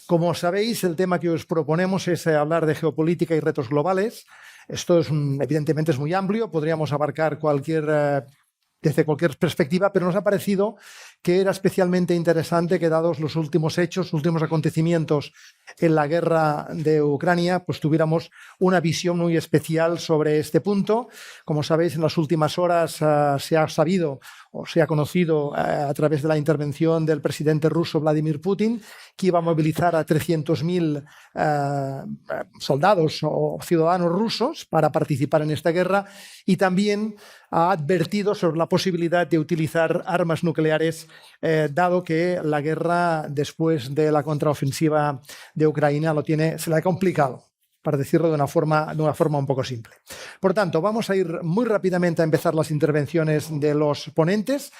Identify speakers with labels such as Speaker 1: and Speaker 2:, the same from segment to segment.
Speaker 1: Como sabéis, el tema que os proponemos es hablar de geopolítica y retos globales. Esto evidentemente es muy amplio, podríamos abarcar desde cualquier perspectiva, pero nos ha parecido que era especialmente interesante que, dados los últimos hechos, los últimos acontecimientos en la guerra de Ucrania, pues tuviéramos una visión muy especial sobre este punto. Como sabéis, en las últimas horas se ha sabido o se ha conocido a través de la intervención del presidente ruso Vladimir Putin que iba a movilizar a 300.000 soldados o ciudadanos rusos para participar en esta guerra, y también ha advertido sobre la posibilidad de utilizar armas nucleares, dado que la guerra después de la contraofensiva de Ucrania se le ha complicado, para decirlo de una forma un poco simple. Por tanto, vamos a ir muy rápidamente a empezar las intervenciones de los ponentes.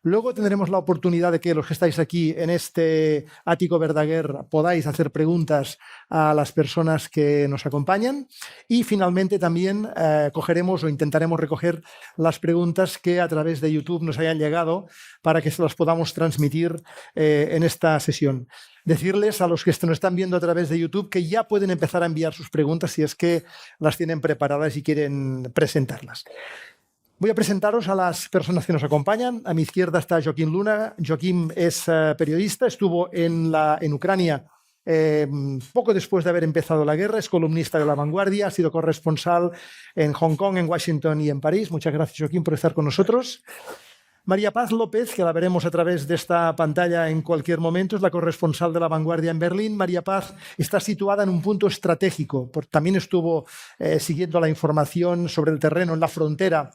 Speaker 1: Luego tendremos la oportunidad de que los que estáis aquí en este ático Verdaguer podáis hacer preguntas a las personas que nos acompañan, y finalmente también cogeremos o intentaremos recoger las preguntas que a través de YouTube nos hayan llegado para que se las podamos transmitir en esta sesión. Decirles a los que nos están viendo a través de YouTube que ya pueden empezar a enviar sus preguntas si es que las tienen preparadas y quieren presentarlas. Voy a presentaros a las personas que nos acompañan. A mi izquierda está Joaquim Luna. Joaquim es periodista, estuvo en Ucrania poco después de haber empezado la guerra, es columnista de La Vanguardia, ha sido corresponsal en Hong Kong, en Washington y en París. Muchas gracias, Joaquim, por estar con nosotros. María Paz López, que la veremos a través de esta pantalla en cualquier momento, es la corresponsal de La Vanguardia en Berlín. María Paz está situada en un punto estratégico. También estuvo siguiendo la información sobre el terreno en la frontera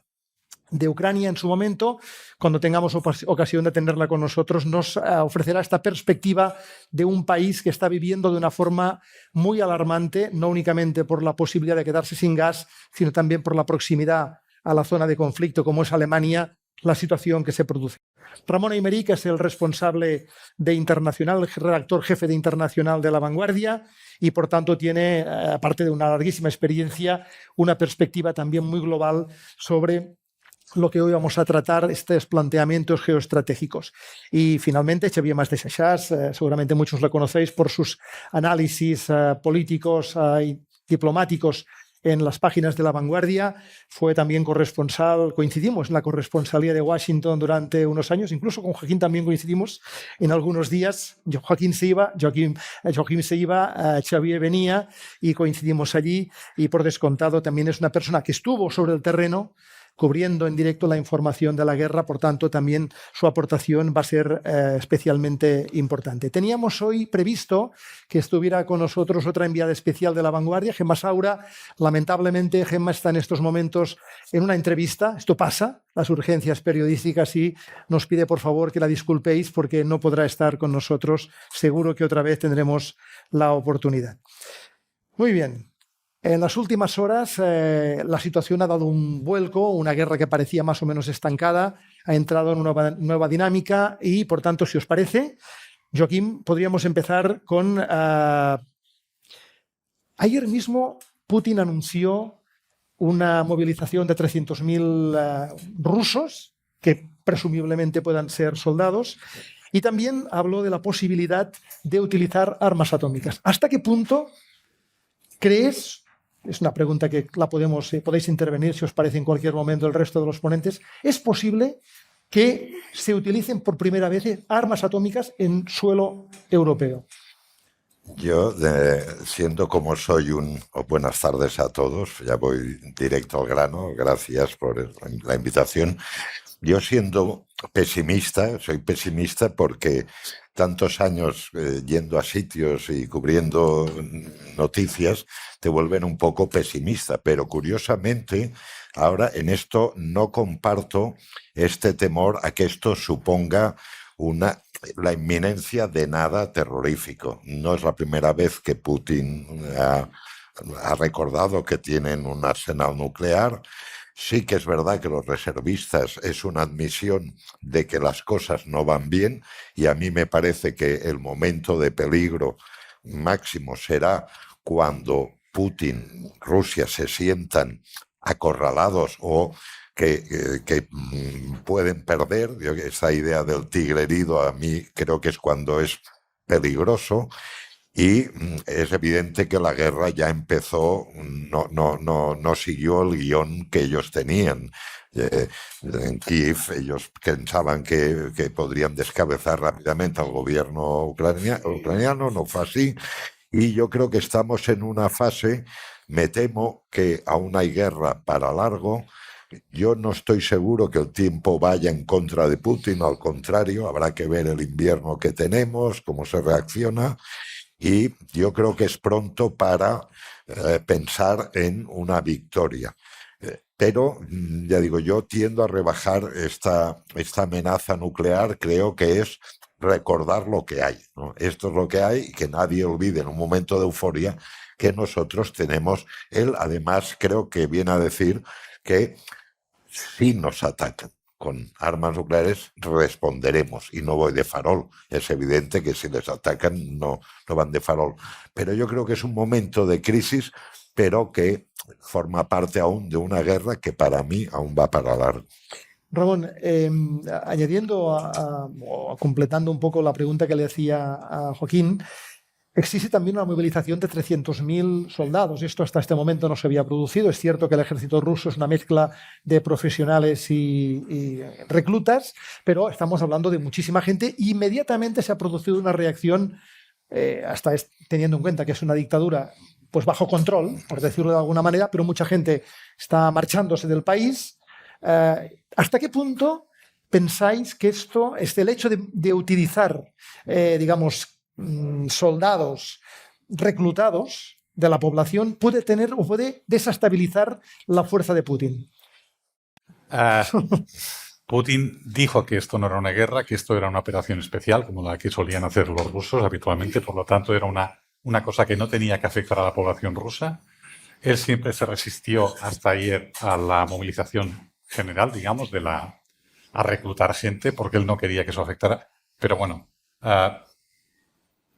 Speaker 1: de Ucrania en su momento. Cuando tengamos ocasión de tenerla con nosotros, nos ofrecerá esta perspectiva de un país que está viviendo de una forma muy alarmante, no únicamente por la posibilidad de quedarse sin gas, sino también por la proximidad a la zona de conflicto, como es Alemania, la situación que se produce. Ramón Aymerí, es el responsable de Internacional, el redactor jefe de Internacional de La Vanguardia, y por tanto tiene, aparte de una larguísima experiencia, una perspectiva también muy global sobre lo que hoy vamos a tratar, estos planteamientos geoestratégicos. Y finalmente, Xavier Mas de Seixas, seguramente muchos lo conocéis por sus análisis políticos y diplomáticos en las páginas de La Vanguardia. Fue también corresponsal, coincidimos en la corresponsalía de Washington durante unos años, incluso con Joaquín también coincidimos en algunos días. Joaquín se iba, Xavier venía y coincidimos allí, y por descontado también es una persona que estuvo sobre el terreno cubriendo en directo la información de la guerra, por tanto también su aportación va a ser especialmente importante. Teníamos hoy previsto que estuviera con nosotros otra enviada especial de La Vanguardia, Gemma Saura. Lamentablemente Gemma está en estos momentos en una entrevista, esto pasa, las urgencias periodísticas, y nos pide por favor que la disculpéis porque no podrá estar con nosotros. Seguro que otra vez tendremos la oportunidad. Muy bien. En las últimas horas la situación ha dado un vuelco, una guerra que parecía más o menos estancada ha entrado en una nueva dinámica y, por tanto, si os parece, Joaquim, podríamos empezar con... ayer mismo Putin anunció una movilización de 300.000 rusos, que presumiblemente puedan ser soldados, y también habló de la posibilidad de utilizar armas atómicas. ¿Hasta qué punto crees... Es una pregunta que podéis intervenir si os parece en cualquier momento el resto de los ponentes. ¿Es posible que se utilicen por primera vez armas atómicas en suelo europeo?
Speaker 2: Yo, siendo como soy buenas tardes a todos, ya voy directo al grano, gracias por la invitación. Yo siendo pesimista, soy pesimista porque tantos años yendo a sitios y cubriendo noticias te vuelven un poco pesimista, pero curiosamente ahora en esto no comparto este temor a que esto suponga la inminencia de nada terrorífico. No es la primera vez que Putin ha recordado que tienen un arsenal nuclear. Sí que es verdad que los reservistas es una admisión de que las cosas no van bien, y a mí me parece que el momento de peligro máximo será cuando Putin, Rusia se sientan acorralados o que pueden perder. Esa idea del tigre herido a mí creo que es cuando es peligroso. Y es evidente que la guerra ya empezó, no siguió el guión que ellos tenían. En Kiev ellos pensaban que podrían descabezar rápidamente al gobierno ucraniano, no fue así. Y yo creo que estamos en una fase, me temo que aún hay guerra para largo. Yo no estoy seguro que el tiempo vaya en contra de Putin, al contrario, habrá que ver el invierno que tenemos, cómo se reacciona. Y yo creo que es pronto para pensar en una victoria. Pero, ya digo, yo tiendo a rebajar esta amenaza nuclear, creo que es recordar lo que hay, ¿no? Esto es lo que hay y que nadie olvide en un momento de euforia que nosotros tenemos. Él, además, creo que viene a decir que si nos atacan con armas nucleares, responderemos. Y no voy de farol. Es evidente que si les atacan, no van de farol. Pero yo creo que es un momento de crisis, pero que forma parte aún de una guerra que para mí aún va para largo.
Speaker 1: Ramón, añadiendo o completando un poco la pregunta que le hacía a Joaquín, existe también una movilización de 300.000 soldados. Esto hasta este momento no se había producido. Es cierto que el ejército ruso es una mezcla de profesionales y reclutas, pero estamos hablando de muchísima gente. Inmediatamente se ha producido una reacción, teniendo en cuenta que es una dictadura pues bajo control, por decirlo de alguna manera, pero mucha gente está marchándose del país. ¿Hasta qué punto pensáis que esto, el hecho de utilizar, digamos, soldados reclutados de la población puede tener o puede desestabilizar la fuerza de Putin?
Speaker 3: Putin dijo que esto no era una guerra, que esto era una operación especial, como la que solían hacer los rusos habitualmente, por lo tanto era una cosa que no tenía que afectar a la población rusa. Él siempre se resistió hasta ayer a la movilización general, digamos, a reclutar gente, porque él no quería que eso afectara. Pero bueno,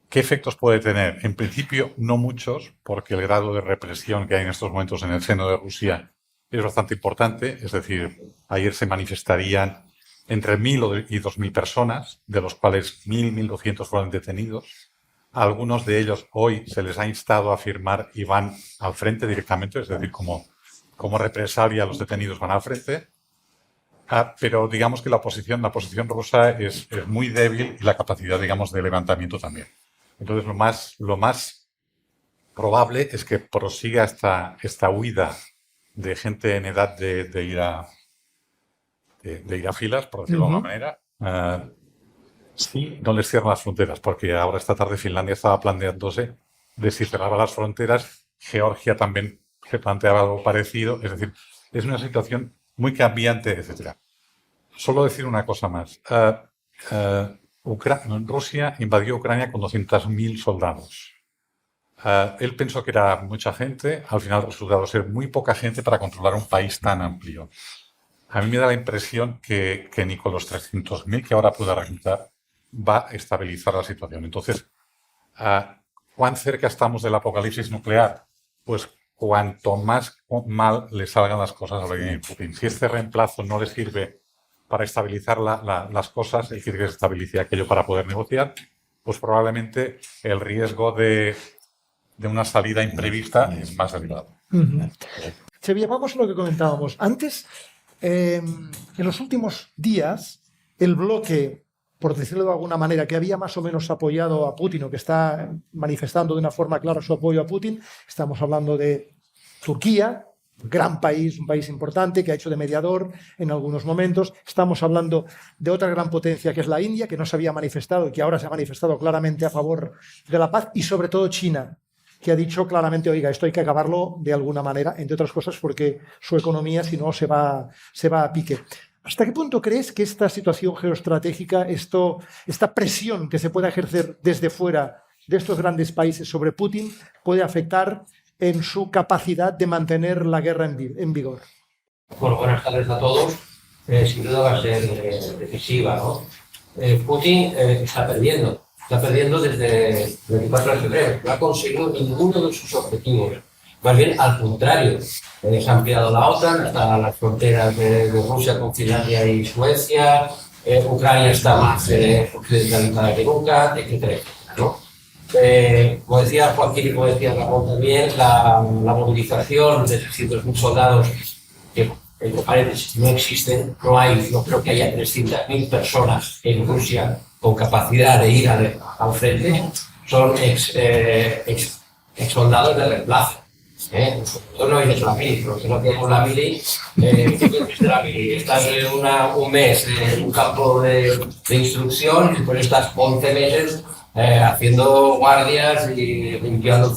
Speaker 3: ¿qué efectos puede tener? En principio, no muchos, porque el grado de represión que hay en estos momentos en el seno de Rusia es bastante importante. Es decir, ayer se manifestarían entre 1.000 y 2.000 personas, de los cuales 1.000, 1.200 fueron detenidos. A algunos de ellos hoy se les ha instado a firmar y van al frente directamente, es decir, como represalia los detenidos van al frente. Pero digamos que la oposición rusa es muy débil y la capacidad, digamos, de levantamiento también. Entonces, lo más probable es que prosiga esta huida de gente en edad de ir a filas, por decirlo de alguna manera. Sí, no les cierran las fronteras, porque ahora esta tarde Finlandia estaba planteándose de si cerraba las fronteras. Georgia también se planteaba algo parecido. Es decir, es una situación muy cambiante, etc. Solo decir una cosa más. Rusia invadió Ucrania con 200.000 soldados. Él pensó que era mucha gente, al final ha resultado ser muy poca gente para controlar un país tan amplio. A mí me da la impresión que ni con los 300.000 que ahora pueda reclutar va a estabilizar la situación. Entonces, ¿cuán cerca estamos del apocalipsis nuclear? Pues cuanto más mal le salgan las cosas a Vladimir Putin. Si este reemplazo no le sirve para estabilizar las cosas, es decir, que se estabilice aquello para poder negociar, pues probablemente el riesgo de una salida imprevista es más elevado.
Speaker 1: Xavier, vamos a lo que comentábamos. Antes, en los últimos días, el bloque, por decirlo de alguna manera, que había más o menos apoyado a Putin o que está manifestando de una forma clara su apoyo a Putin, estamos hablando de Turquía, gran país, un país importante que ha hecho de mediador en algunos momentos. Estamos hablando de otra gran potencia que es la India, que no se había manifestado y que ahora se ha manifestado claramente a favor de la paz, y sobre todo China, que ha dicho claramente, oiga, esto hay que acabarlo de alguna manera, entre otras cosas porque su economía, si no, se va a pique. ¿Hasta qué punto crees que esta situación geoestratégica, esta presión que se puede ejercer desde fuera de estos grandes países sobre Putin puede afectar en su capacidad de mantener la guerra en vigor?
Speaker 4: Bueno, buenas tardes a todos. Sin duda va a ser decisiva, ¿no? Putin está perdiendo desde el 24 de febrero. No ha conseguido ninguno de sus objetivos. Más bien, al contrario, se ha ampliado la OTAN hasta las fronteras de Rusia con Finlandia y Suecia. Ucrania está más occidentalizada que nunca, etcétera, ¿no? como decía Joaquín y como decía Ramón también, la movilización de 300.000 soldados, que entre paréntesis no existen, no creo que haya 300.000 personas en Rusia con capacidad de ir al frente, son ex soldados de reemplazo. Yo no hice la mili, pero si no tenemos la mili, estás un mes en un campo de instrucción y después estás 11 meses haciendo guardias y limpiando, o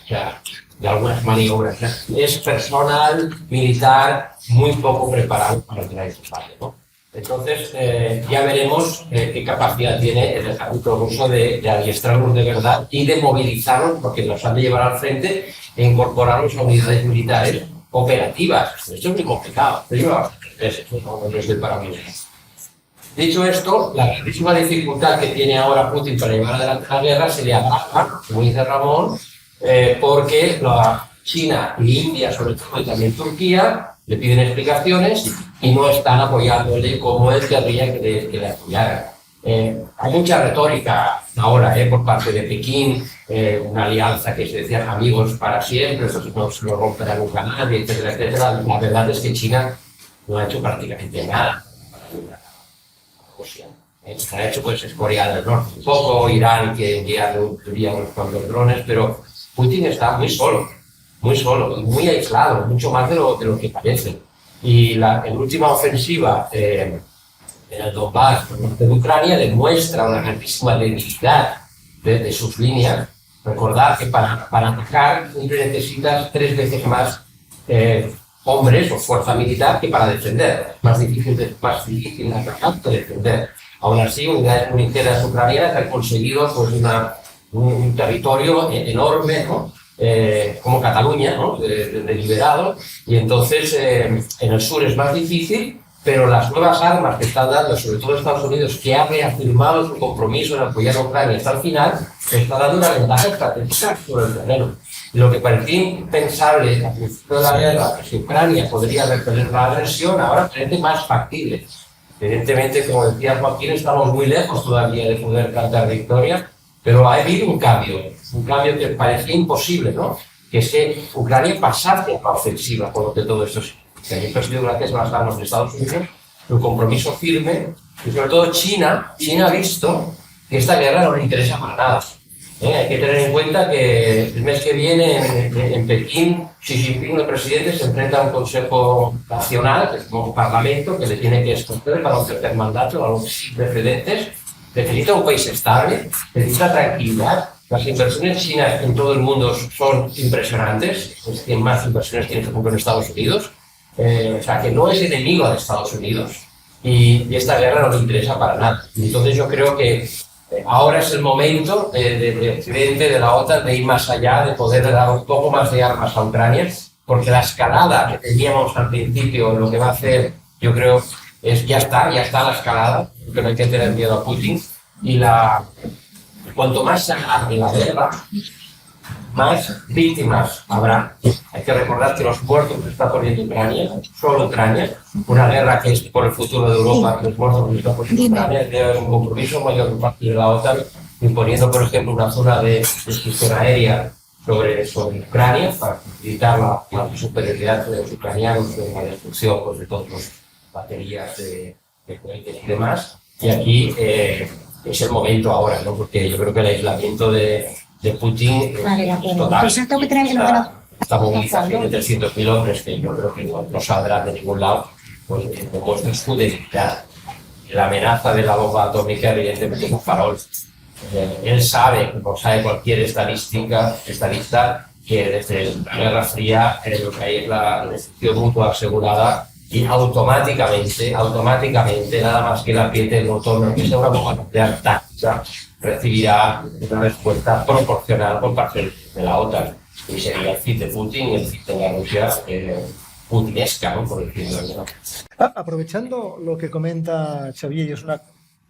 Speaker 4: sea, de algunas maniobras. Es personal militar muy poco preparado para tener ese parte, ¿no? Entonces, ya veremos qué capacidad tiene el ejército ruso de adiestrarlos de verdad y de movilizarlos, porque los han de llevar al frente e incorporarlos a unidades militares operativas. Esto es muy complicado. No es para mí. Dicho esto, la grandísima dificultad que tiene ahora Putin para llevar adelante la guerra se le agrava, como dice Ramón, porque China y India, sobre todo, y también Turquía, le piden explicaciones y no están apoyándole como él querría que le apoyaran. Hay mucha retórica ahora por parte de Pekín, una alianza que se decían amigos para siempre, eso no se lo romperá nunca nadie, etcétera, etcétera. La verdad es que China no ha hecho prácticamente nada para Rusia. Ha hecho pues es Corea del Norte un poco, Irán que envía unos cuantos drones, pero Putin está muy solo y muy aislado, mucho más de lo que parece. Y la última ofensiva en el Donbass, por norte de Ucrania, demuestra una grandísima debilidad de sus líneas. Recordad que para atacar siempre necesitas 3 veces más hombres o fuerza militar que para defender. Es más difícil atacar que defender. Aún así, unidades militares ucranianas han conseguido pues, un territorio enorme, ¿no? Como Cataluña, ¿no? Liberado, y entonces en el sur es más difícil, pero las nuevas armas que están dando, sobre todo Estados Unidos, que ha reafirmado su compromiso en apoyar a Ucrania hasta el final, está dando una ventaja estratégica sobre el terreno. Lo que parecía impensable al principio de la guerra, que Ucrania podría repeler la agresión, ahora parece más factible. Evidentemente, como decía Joaquín, estamos muy lejos todavía de poder cantar victoria, pero ha habido un cambio que parecía imposible, ¿no? Que es que Ucrania pasase a la ofensiva, por lo que todo esto se ha sido gracias a las armas de Estados Unidos, un compromiso firme, y sobre todo China ha visto que esta guerra no le interesa para nada. Hay que tener en cuenta que el mes que viene en Pekín, Xi Jinping, el presidente, se enfrenta a un Consejo Nacional, que es como un parlamento, que le tiene que escoger para un tercer mandato, algo sin precedentes. Necesita un país estable, necesita tranquilidad. Las inversiones chinas en todo el mundo son impresionantes. Es que más inversiones tiene, por ejemplo, en Estados Unidos. O sea, que no es enemigo de Estados Unidos. Y esta guerra no le interesa para nada. Entonces yo creo que ahora es el momento de Occidente, de la OTAN, de ir más allá, de poder dar un poco más de armas a Ucrania, porque la escalada que teníamos al principio, lo que va a hacer, yo creo, es ya está la escalada, porque no hay que tener miedo a Putin, y cuanto más se alargue la guerra, más víctimas habrá. Hay que recordar que los muertos que está poniendo Ucrania, solo Ucrania, una guerra que es por el futuro de Europa, que los muertos que está poniendo Ucrania, debe haber un compromiso mayor por parte de la OTAN, imponiendo, por ejemplo, una zona de destrucción aérea sobre Ucrania para facilitar la superioridad de los ucranianos en la destrucción pues, de todas las baterías de cohetes y demás. Y aquí es el momento ahora, ¿no? Porque yo creo que el aislamiento de Putin es total. Esta movilización de 300.000 hombres, que yo creo que no saldrá de ningún lado, pues demuestra su debilidad. La amenaza de la bomba atómica, evidentemente, es un farol. Él sabe, como sabe cualquier estadista, que desde la Guerra Fría lo que hay es la destrucción mutua asegurada y automáticamente, nada más que la apriete el botón, aunque sea una bomba nuclear táctica, recibirá una respuesta proporcional por parte de la OTAN. Y sería el fin de Putin y el fin de la Rusia putinesca, ¿no? Por decirlo de alguna manera.
Speaker 1: Aprovechando lo que comenta Xavier, y es una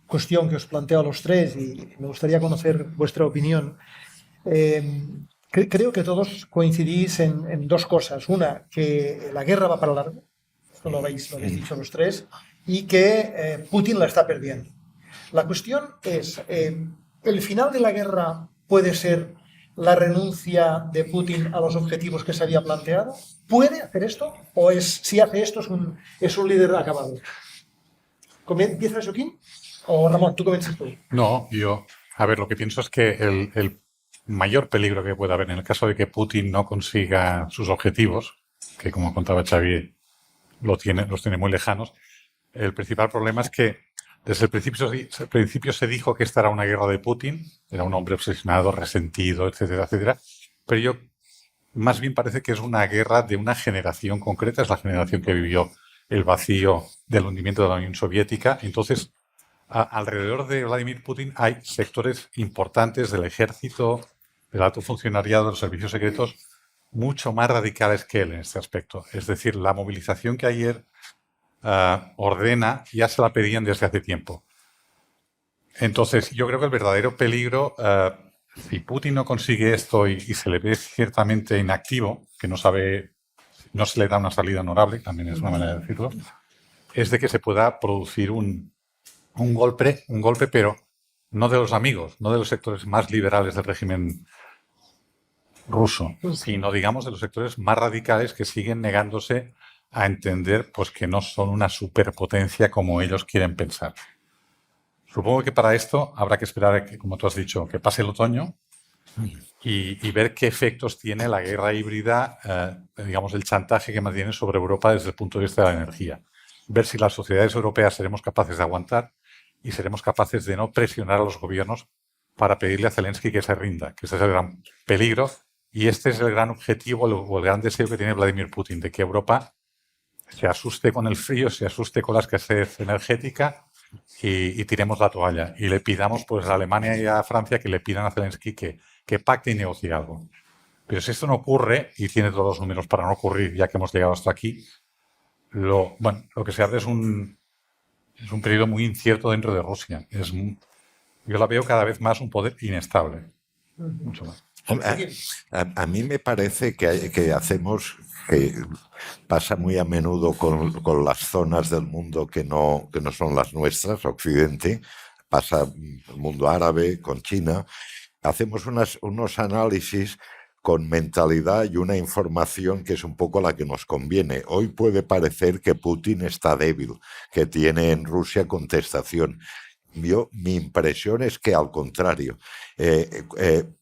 Speaker 1: cuestión que os planteo a los tres y me gustaría conocer vuestra opinión, creo que todos coincidís en dos cosas. Una, que la guerra va para largo, esto lo habéis dicho los tres, y que Putin la está perdiendo. La cuestión es, ¿el final de la guerra puede ser la renuncia de Putin a los objetivos que se había planteado? ¿Puede hacer esto? ¿O si hace esto es un líder acabado? ¿Empieza Joaquín? ¿O Ramón, tú comienzas tú?
Speaker 3: No, a ver, lo que pienso es que el mayor peligro que puede haber en el caso de que Putin no consiga sus objetivos, que como contaba Xavier, los tiene muy lejanos, el principal problema es que desde el principio se dijo que esta era una guerra de Putin, era un hombre obsesionado, resentido, etcétera, etcétera, pero yo más bien parece que es una guerra de una generación concreta, es la generación que vivió el vacío del hundimiento de la Unión Soviética. Entonces, alrededor de Vladimir Putin hay sectores importantes del ejército, del alto funcionariado, de los servicios secretos, mucho más radicales que él en este aspecto. Es decir, la movilización que ayer ordena ya se la pedían desde hace tiempo. Entonces, yo creo que el verdadero peligro, si Putin no consigue esto y se le ve ciertamente inactivo, que no se le da una salida honorable, también es una manera de decirlo, es de que se pueda producir un golpe, pero no de los amigos, no de los sectores más liberales del régimen ruso, sino, digamos, de los sectores más radicales que siguen negándose a entender pues, que no son una superpotencia como ellos quieren pensar. Supongo que para esto habrá que esperar, como tú has dicho, que pase el otoño y ver qué efectos tiene la guerra híbrida, digamos, el chantaje que mantiene sobre Europa desde el punto de vista de la energía. Ver si las sociedades europeas seremos capaces de aguantar y seremos capaces de no presionar a los gobiernos para pedirle a Zelensky que se rinda, que ese es el gran peligro y este es el gran objetivo o el gran deseo que tiene Vladimir Putin, de que Europa se asuste con el frío, se asuste con la escasez energética y tiremos la toalla. Y le pidamos pues, a Alemania y a Francia que le pidan a Zelensky que pacte y negocie algo. Pero si esto no ocurre, y tiene todos los números para no ocurrir, ya que hemos llegado hasta aquí, lo que se abre es un periodo muy incierto dentro de Rusia. Yo la veo cada vez más un poder inestable. Mucho más.
Speaker 2: A mí me parece que pasa muy a menudo con las zonas del mundo que no son las nuestras, Occidente, pasa el mundo árabe, con China. Hacemos unos análisis con mentalidad y una información que es un poco la que nos conviene. Hoy puede parecer que Putin está débil, que tiene en Rusia contestación. Mi impresión es que al contrario,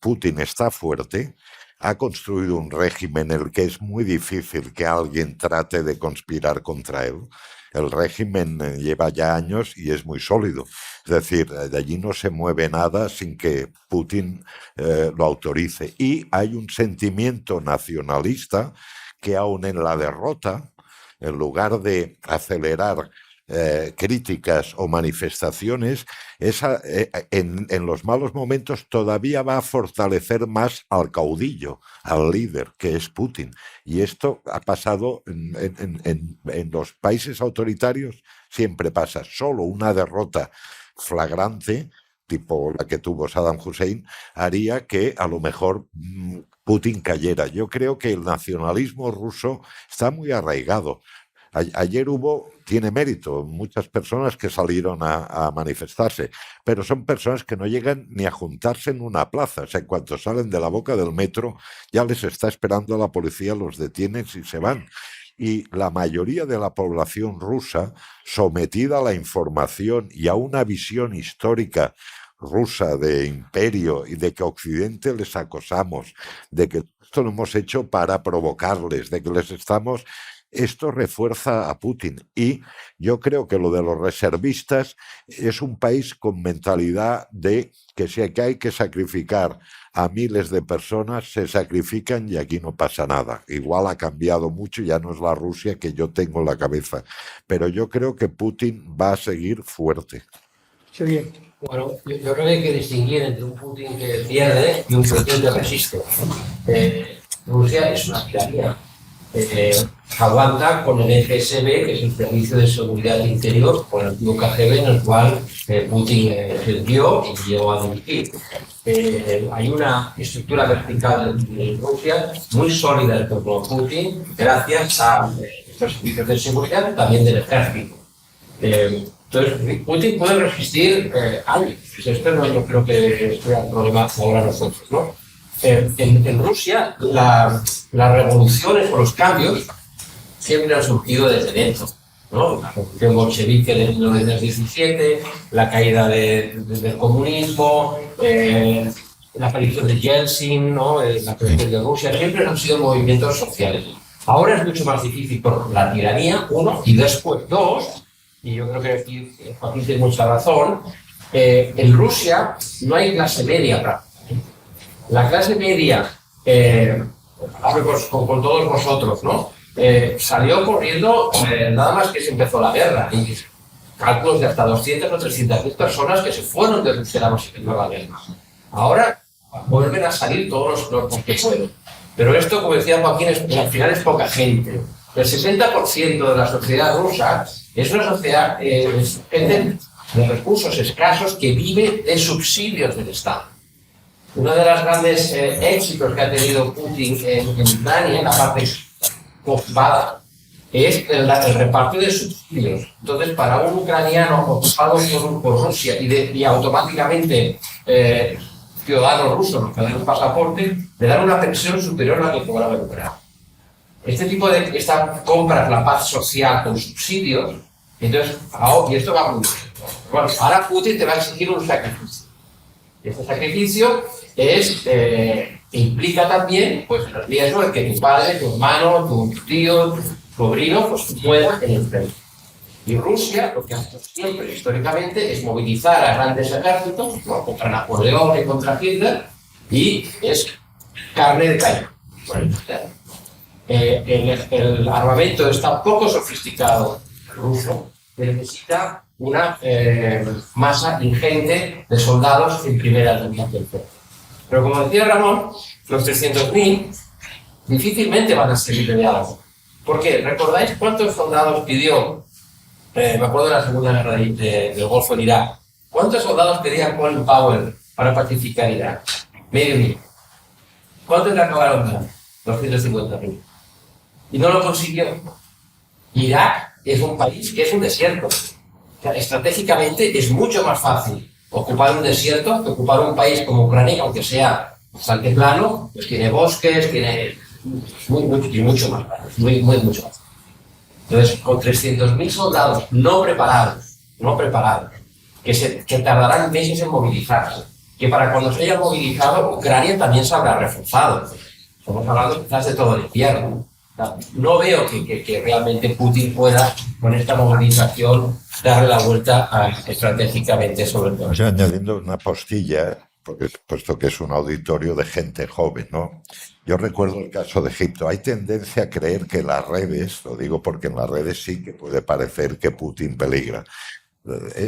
Speaker 2: Putin está fuerte, ha construido un régimen en el que es muy difícil que alguien trate de conspirar contra él. El régimen lleva ya años y es muy sólido. Es decir, de allí no se mueve nada sin que Putin lo autorice. Y hay un sentimiento nacionalista que aun en la derrota, en lugar de acelerar críticas o manifestaciones, en los malos momentos todavía va a fortalecer más al caudillo, al líder, que es Putin. Y esto ha pasado en los países autoritarios, siempre pasa. Solo una derrota flagrante, tipo la que tuvo Saddam Hussein, haría que a lo mejor Putin cayera. Yo creo que el nacionalismo ruso está muy arraigado. Ayer tiene mérito, muchas personas que salieron a manifestarse, pero son personas que no llegan ni a juntarse en una plaza. O sea, en cuanto salen de la boca del metro, ya les está esperando la policía, los detienen y se van. Y la mayoría de la población rusa, sometida a la información y a una visión histórica rusa de imperio y de que Occidente les acosamos, de que esto lo hemos hecho para provocarles, de que les estamos... Esto refuerza a Putin y yo creo que lo de los reservistas es un país con mentalidad de que si hay que sacrificar a miles de personas, se sacrifican y aquí no pasa nada. Igual ha cambiado mucho, ya no es la Rusia que yo tengo en la cabeza, pero yo creo que Putin va a seguir fuerte.
Speaker 1: Sí, bien.
Speaker 4: Bueno, yo creo que hay que distinguir entre un Putin que pierde y un Putin que resiste. Rusia es una tiranía. Aguanta con el FSB, que es el Servicio de Seguridad Interior, con el antiguo KGB, en el cual Putin sirvió y llegó a dirigir. Hay una estructura vertical en Rusia muy sólida con Putin, gracias a los servicios de seguridad, también del ejército. Entonces, Putin puede resistir años, esto no creo que sea el problema ahora nosotros, ¿no? En Rusia, las revoluciones o los cambios siempre han surgido desde dentro, ¿no? La revolución bolchevique de 1917, la caída del comunismo, la aparición de Yeltsin, ¿no? La creación de Rusia, siempre han sido movimientos sociales. Ahora es mucho más difícil por la tiranía, uno, y después dos, y yo creo que aquí Joaquín tiene mucha razón, en Rusia no hay clase media prácticamente. La clase media, hablo con todos vosotros, ¿no? Salió corriendo nada más que se empezó la guerra. Y cálculos de hasta 200 o 300.000 personas que se fueron de Rusia nada más que empezó la guerra. Ahora vuelven a salir todos los que pueden. Pero esto, como decía Joaquín, al final es poca gente. El 60% de la sociedad rusa es una sociedad gente de recursos escasos que vive de subsidios del Estado. Uno de los grandes éxitos que ha tenido Putin en Ucrania, en la parte ocupada, es el reparto de subsidios. Entonces, para un ucraniano ocupado por Rusia y automáticamente ciudadano ruso, que le dan un pasaporte, le dan una pensión superior a la que cobraba el ucraniano. Este tipo de compras la paz social con subsidios, entonces, y esto va muy bien. Bueno, ahora Putin te va a exigir un sacrificio. Este sacrificio implica también pues, el riesgo de que tu padre, tu hermano, tu tío, tu sobrino, pues muera en el frente. Y Rusia, lo que hace siempre históricamente, es movilizar a grandes ejércitos, ¿no? Contra Napoleón y contra Hitler, y es carne de cañón. El armamento está poco sofisticado ruso, necesita una masa ingente de soldados en primera línea. Pero como decía Ramón, los 300.000 difícilmente van a servir de algo. ¿Por qué? ¿Recordáis cuántos soldados pidió? Me acuerdo de la Segunda Guerra del Golfo en Irak. ¿Cuántos soldados pedía Colin Powell para pacificar Irak? 500.000. ¿Cuántos le acabaron dando? 250.000. Y no lo consiguió. Irak es un país que es un desierto. O sea, estratégicamente es mucho más fácil ocupar un desierto que ocupar un país como Ucrania, aunque sea bastante plano, pues tiene bosques, tiene mucho más plano, mucho más. Entonces, con 300.000 soldados no preparados, que tardarán meses en movilizarse, que para cuando se haya movilizado, Ucrania también se habrá reforzado. Estamos hablando quizás de todo el invierno. No veo que realmente Putin pueda, con esta movilización, darle la vuelta estratégicamente sobre todo.
Speaker 2: Yo añadiendo una postilla, porque puesto que es un auditorio de gente joven, ¿no? Yo recuerdo el caso de Egipto. Hay tendencia a creer que las redes, lo digo porque en las redes sí que puede parecer que Putin peligra.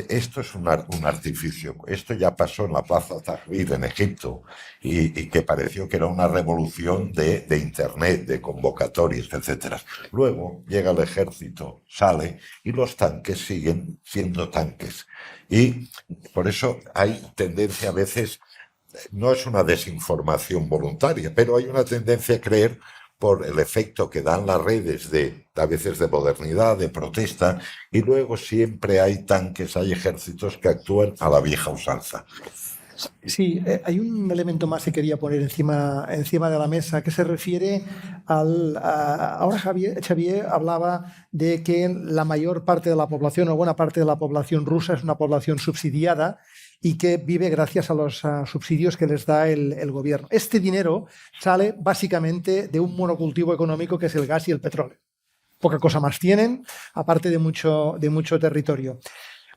Speaker 2: Esto es un artificio. Esto ya pasó en la Plaza Tahrir en Egipto y que pareció que era una revolución de Internet, de convocatorias, etc. Luego llega el ejército, sale y los tanques siguen siendo tanques. Y por eso hay tendencia a veces, no es una desinformación voluntaria, pero hay una tendencia a creer por el efecto que dan las redes a veces de modernidad, de protesta, y luego siempre hay tanques, hay ejércitos que actúan a la vieja usanza.
Speaker 1: Sí, hay un elemento más que quería poner encima de la mesa que se refiere ahora Xavier hablaba de que la mayor parte de la población o buena parte de la población rusa es una población subsidiada y que vive gracias a los subsidios que les da el gobierno. Este dinero sale básicamente de un monocultivo económico que es el gas y el petróleo. Poca cosa más tienen, aparte de mucho territorio.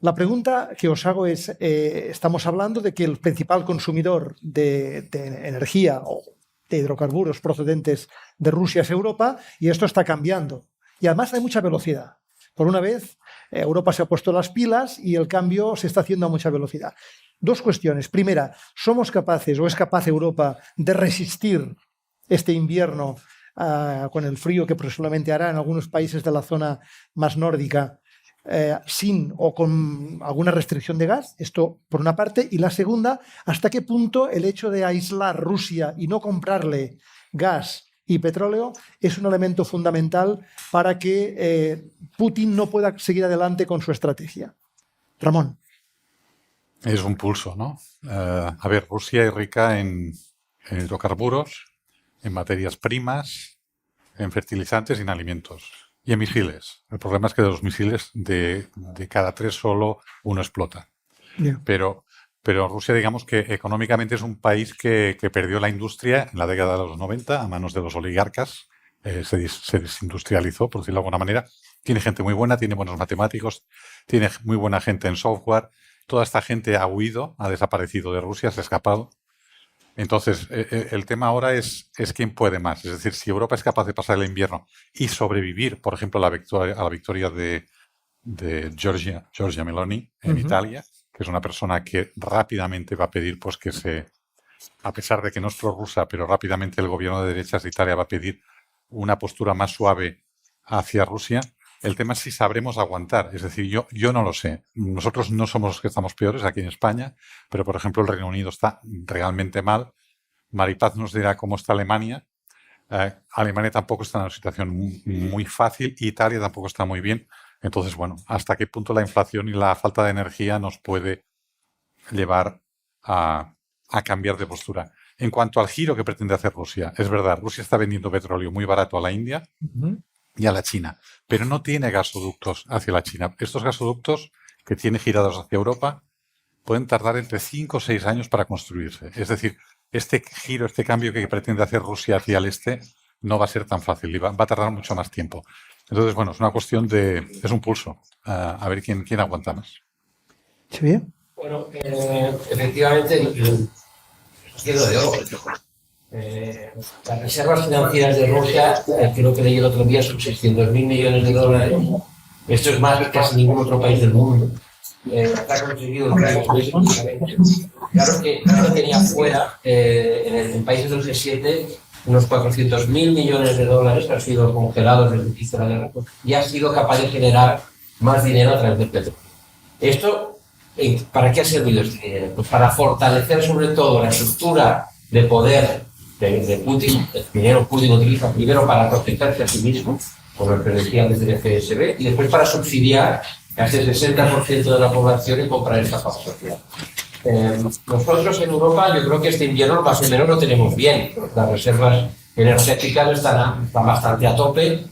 Speaker 1: La pregunta que os hago es, estamos hablando de que el principal consumidor de energía o de hidrocarburos procedentes de Rusia es Europa, y esto está cambiando. Y además hay mucha velocidad. Por una vez, Europa se ha puesto las pilas y el cambio se está haciendo a mucha velocidad. Dos cuestiones. Primera, ¿somos capaces o es capaz Europa de resistir este invierno con el frío que posiblemente hará en algunos países de la zona más nórdica? Sin o con alguna restricción de gas, esto por una parte, y la segunda, ¿hasta qué punto el hecho de aislar Rusia y no comprarle gas y petróleo es un elemento fundamental para que Putin no pueda seguir adelante con su estrategia? Ramón.
Speaker 3: Es un pulso, ¿no? A ver, Rusia es rica en hidrocarburos, en materias primas, en fertilizantes y en alimentos. Y en misiles. El problema es que de los misiles, de cada 3 solo uno explota.
Speaker 1: Ya.
Speaker 3: Pero Rusia, digamos que económicamente es un país que perdió la industria en la década de los 90 a manos de los oligarcas. Se desindustrializó, por decirlo de alguna manera. Tiene gente muy buena, tiene buenos matemáticos, tiene muy buena gente en software. Toda esta gente ha huido, ha desaparecido de Rusia, se ha escapado. Entonces, el tema ahora es quién puede más. Es decir, si Europa es capaz de pasar el invierno y sobrevivir, por ejemplo, a la victoria de Giorgia Meloni en Italia, que es una persona que rápidamente va a pedir, pues a pesar de que no es prorrusa, pero rápidamente el gobierno de derechas de Italia va a pedir una postura más suave hacia Rusia. El tema es si sabremos aguantar. Es decir, yo no lo sé. Nosotros no somos los que estamos peores aquí en España, pero por ejemplo el Reino Unido está realmente mal. Maripaz nos dirá cómo está Alemania. Alemania tampoco está en una situación muy fácil. Italia tampoco está muy bien. Entonces, bueno, hasta qué punto la inflación y la falta de energía nos puede llevar a cambiar de postura. En cuanto al giro que pretende hacer Rusia, es verdad, Rusia está vendiendo petróleo muy barato a la India y a la China, pero no tiene gasoductos hacia la China. Estos gasoductos que tiene girados hacia Europa pueden tardar entre 5 o 6 años para construirse. Es decir, este giro, este cambio que pretende hacer Rusia hacia el este no va a ser tan fácil y va a tardar mucho más tiempo. Entonces, bueno, es una cuestión es un pulso. A ver quién aguanta más.
Speaker 1: Sí.
Speaker 4: Bueno, efectivamente, el cielo de oro. Las reservas financieras de Rusia, creo que leí el otro día, son 600.000 millones de dólares. Esto es más que casi ningún otro país del mundo. Está conseguido claro que no tenía fuera, en países del G7, unos 400.000 millones de dólares que han sido congelados desde el inicio de la guerra y ha sido capaz de generar más dinero a través del petróleo. Esto, ¿para qué ha servido este dinero? Pues para fortalecer sobre todo la estructura de poder de Putin. El dinero Putin utiliza primero para protegerse a sí mismo, como el credencial del FSB, y después para subsidiar casi el 60% de la población y comprar esta paz social. Nosotros en Europa, yo creo que este invierno más o menos lo tenemos bien. Las reservas energéticas están bastante a tope,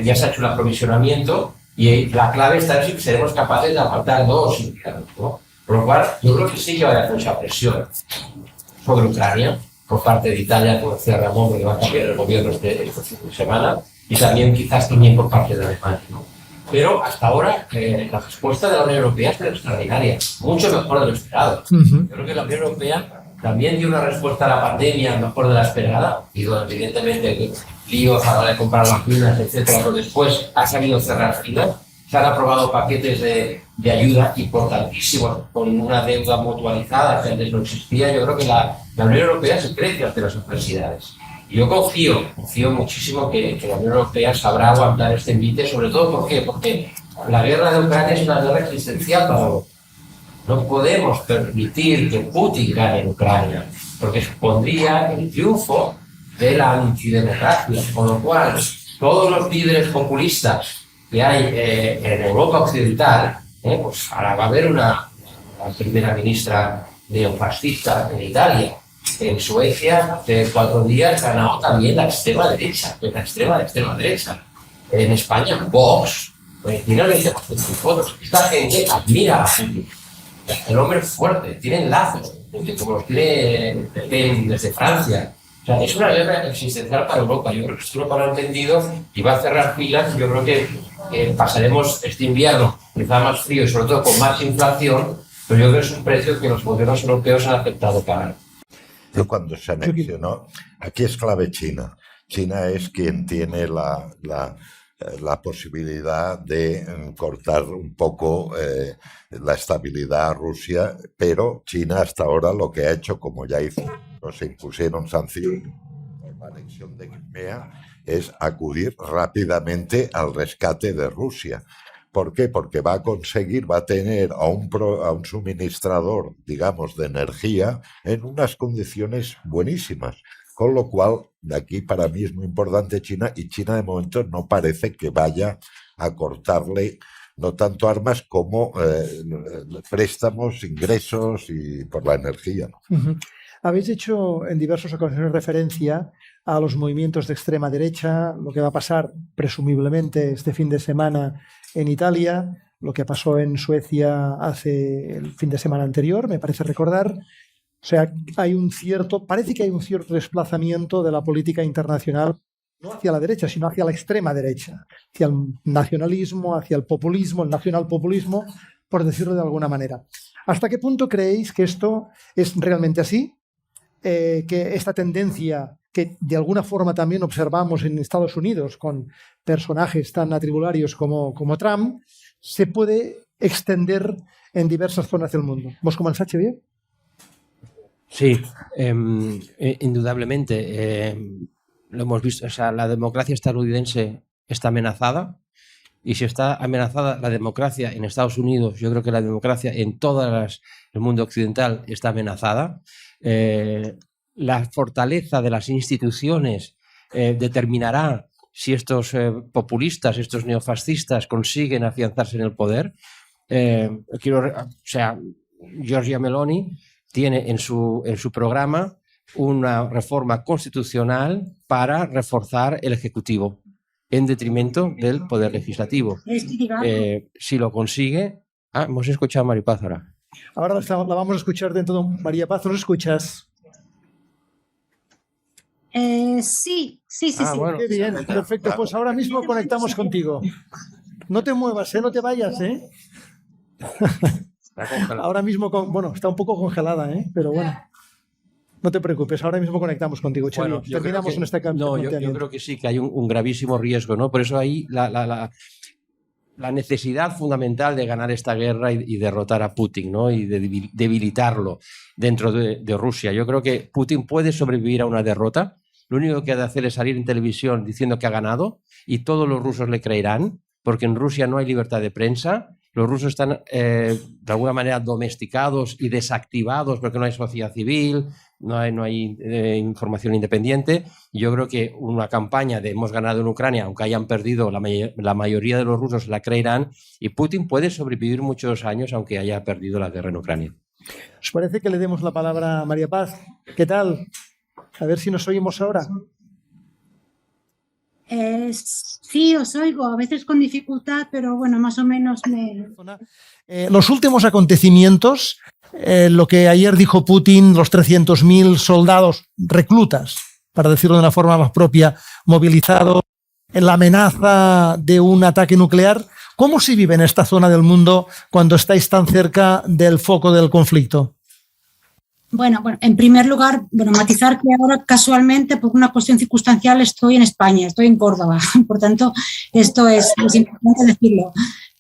Speaker 4: ya se ha hecho el aprovisionamiento y la clave está en si seremos capaces de aguantar 2 inviernos, ¿no? Por lo cual, yo creo que sí que va a haber mucha presión sobre Ucrania por parte de Italia, como decía Ramón, que va a cambiar el gobierno este fin de semana, y también quizás también por parte de Alemania, ¿no? Pero hasta ahora la respuesta de la Unión Europea es extraordinaria, mucho mejor de lo esperado. Yo creo que la Unión Europea también dio una respuesta a la pandemia mejor de la esperada, y evidentemente líos a la hora de comprar vacunas, etcétera, pero después ha sabido cerrar filas. Se han aprobado paquetes de ayuda importantísimos con una deuda mutualizada que antes no existía. Yo creo que la Unión Europea se crece ante las adversidades. Y yo confío muchísimo que la Unión Europea sabrá aguantar este envite, sobre todo ¿por qué? Porque la guerra de Ucrania es una guerra existencial para Europa. No podemos permitir que Putin gane en Ucrania, porque supondría el triunfo de la antidemocracia, con lo cual todos los líderes populistas que hay en Europa occidental, pues ahora va a haber una primera ministra neofascista en Italia. En Suecia, hace 4 días, ganó también la extrema derecha, En España, Vox, tiene el 20% de votos. Esta gente admira a Putin. El hombre es fuerte, tienen lazos, como los tiene desde Francia. O sea, es una guerra existencial para Europa. Yo creo que esto lo han entendido y va a cerrar filas. Yo creo que pasaremos este invierno quizá más frío y sobre todo con más inflación, pero yo creo que es un precio que los gobiernos europeos han aceptado pagar.
Speaker 2: Yo cuando se anexionó, aquí es clave China. China es quien tiene la posibilidad de cortar un poco la estabilidad a Rusia, pero China hasta ahora lo que ha hecho, como ya hizo, se impusieron sanciones por la anexión de Crimea, es acudir rápidamente al rescate de Rusia. ¿Por qué? Porque va a tener a un suministrador, digamos, de energía en unas condiciones buenísimas. Con lo cual, de aquí para mí es muy importante China, y China de momento no parece que vaya a cortarle no tanto armas como préstamos, ingresos y por la energía, ¿no?
Speaker 1: Habéis hecho en diversas ocasiones referencia a los movimientos de extrema derecha, lo que va a pasar presumiblemente este fin de semana en Italia, lo que pasó en Suecia hace el fin de semana anterior, me parece recordar. O sea, parece que hay un cierto desplazamiento de la política internacional, no hacia la derecha, sino hacia la extrema derecha, hacia el nacionalismo, hacia el populismo, el nacionalpopulismo, por decirlo de alguna manera. ¿Hasta qué punto creéis que esto es realmente así? Que esta tendencia que de alguna forma también observamos en Estados Unidos con personajes tan atribularios como Trump, se puede extender en diversas zonas del mundo. ¿Vos comenzáis, Xavier?
Speaker 5: Sí, indudablemente. Lo hemos visto, o sea, la democracia estadounidense está amenazada, y si está amenazada la democracia en Estados Unidos, yo creo que la democracia en todo el mundo occidental está amenazada. La fortaleza de las instituciones determinará si estos populistas, estos neofascistas consiguen afianzarse en el poder. Giorgia Meloni tiene en su programa una reforma constitucional para reforzar el Ejecutivo en detrimento del Poder Legislativo. Si lo consigue... hemos escuchado a María Paz ahora.
Speaker 1: Ahora la vamos a escuchar dentro de María Paz. ¿Nos escuchas?
Speaker 6: Sí.
Speaker 1: Bueno, qué bien, perfecto. Pues ahora mismo conectamos contigo. No te muevas, no te vayas, Ahora mismo, está un poco congelada, pero bueno. No te preocupes, ahora mismo conectamos contigo, Xavi.
Speaker 5: Bueno,
Speaker 1: terminamos en este campo.
Speaker 5: No, yo creo que sí, que hay un gravísimo riesgo, ¿no? Por eso ahí la necesidad fundamental de ganar esta guerra y derrotar a Putin, ¿no? Y de debilitarlo dentro de Rusia. Yo creo que Putin puede sobrevivir a una derrota. Lo único que ha de hacer es salir en televisión diciendo que ha ganado, y todos los rusos le creerán, porque en Rusia no hay libertad de prensa. Los rusos están de alguna manera domesticados y desactivados porque no hay sociedad civil, no hay información independiente. Y yo creo que una campaña de hemos ganado en Ucrania, aunque hayan perdido, la mayoría de los rusos la creerán, y Putin puede sobrevivir muchos años aunque haya perdido la guerra en Ucrania.
Speaker 1: ¿Os parece que le demos la palabra a María Paz? ¿Qué tal? A ver si nos oímos ahora.
Speaker 6: Sí, os oigo, a veces con dificultad, pero bueno, más o menos
Speaker 1: los últimos acontecimientos, lo que ayer dijo Putin, los 300.000 soldados reclutas, para decirlo de una forma más propia, movilizados en la amenaza de un ataque nuclear, ¿cómo se vive en esta zona del mundo cuando estáis tan cerca del foco del conflicto?
Speaker 6: Bueno, en primer lugar, matizar que ahora casualmente, por una cuestión circunstancial, estoy en España, estoy en Córdoba. Por tanto, esto es importante decirlo.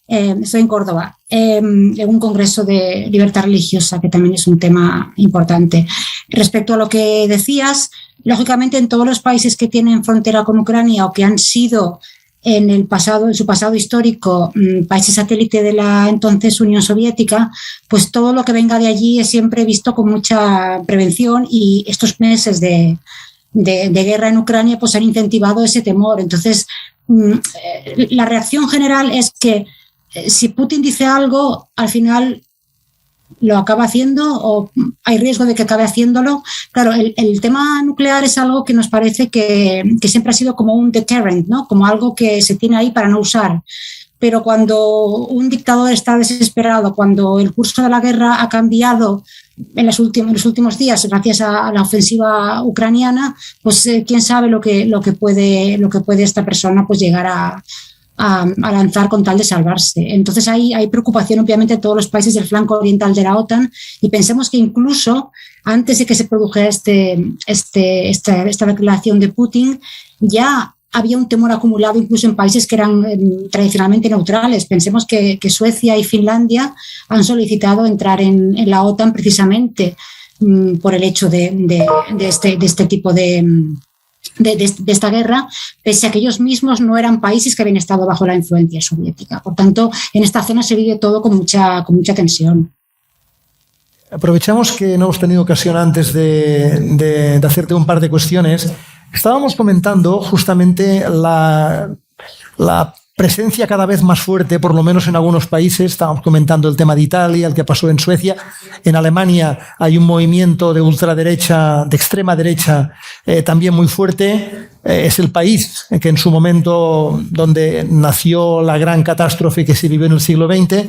Speaker 6: Estoy en Córdoba, en un congreso de libertad religiosa, que también es un tema importante. Respecto a lo que decías, lógicamente en todos los países que tienen frontera con Ucrania o que han sido en su pasado histórico países satélite de la entonces Unión Soviética, pues todo lo que venga de allí es siempre visto con mucha prevención, y estos meses de guerra en Ucrania pues han incentivado ese temor. Entonces, la reacción general es que si Putin dice algo, al final lo acaba haciendo, o hay riesgo de que acabe haciéndolo. Claro, el tema nuclear es algo que nos parece que siempre ha sido como un deterrent, ¿no? Como algo que se tiene ahí para no usar. Pero cuando un dictador está desesperado, cuando el curso de la guerra ha cambiado en los últimos días gracias a la ofensiva ucraniana, pues quién sabe lo que puede esta persona pues llegar a lanzar con tal de salvarse. Entonces hay preocupación obviamente en todos los países del flanco oriental de la OTAN, y pensemos que incluso antes de que se produjera esta declaración de Putin, ya había un temor acumulado incluso en países que eran tradicionalmente neutrales. Pensemos que Suecia y Finlandia han solicitado entrar en la OTAN precisamente por el hecho de este tipo de esta guerra, pese a que ellos mismos no eran países que habían estado bajo la influencia soviética. Por tanto, en esta zona se vive todo con mucha tensión.
Speaker 1: Aprovechamos que no hemos tenido ocasión antes de hacerte un par de cuestiones. Estábamos comentando justamente la presencia cada vez más fuerte, por lo menos en algunos países. Estábamos comentando el tema de Italia, el que pasó en Suecia. En Alemania hay un movimiento de ultraderecha, de extrema derecha, también muy fuerte. Es el país que en su momento donde nació la gran catástrofe que se vivió en el siglo XX.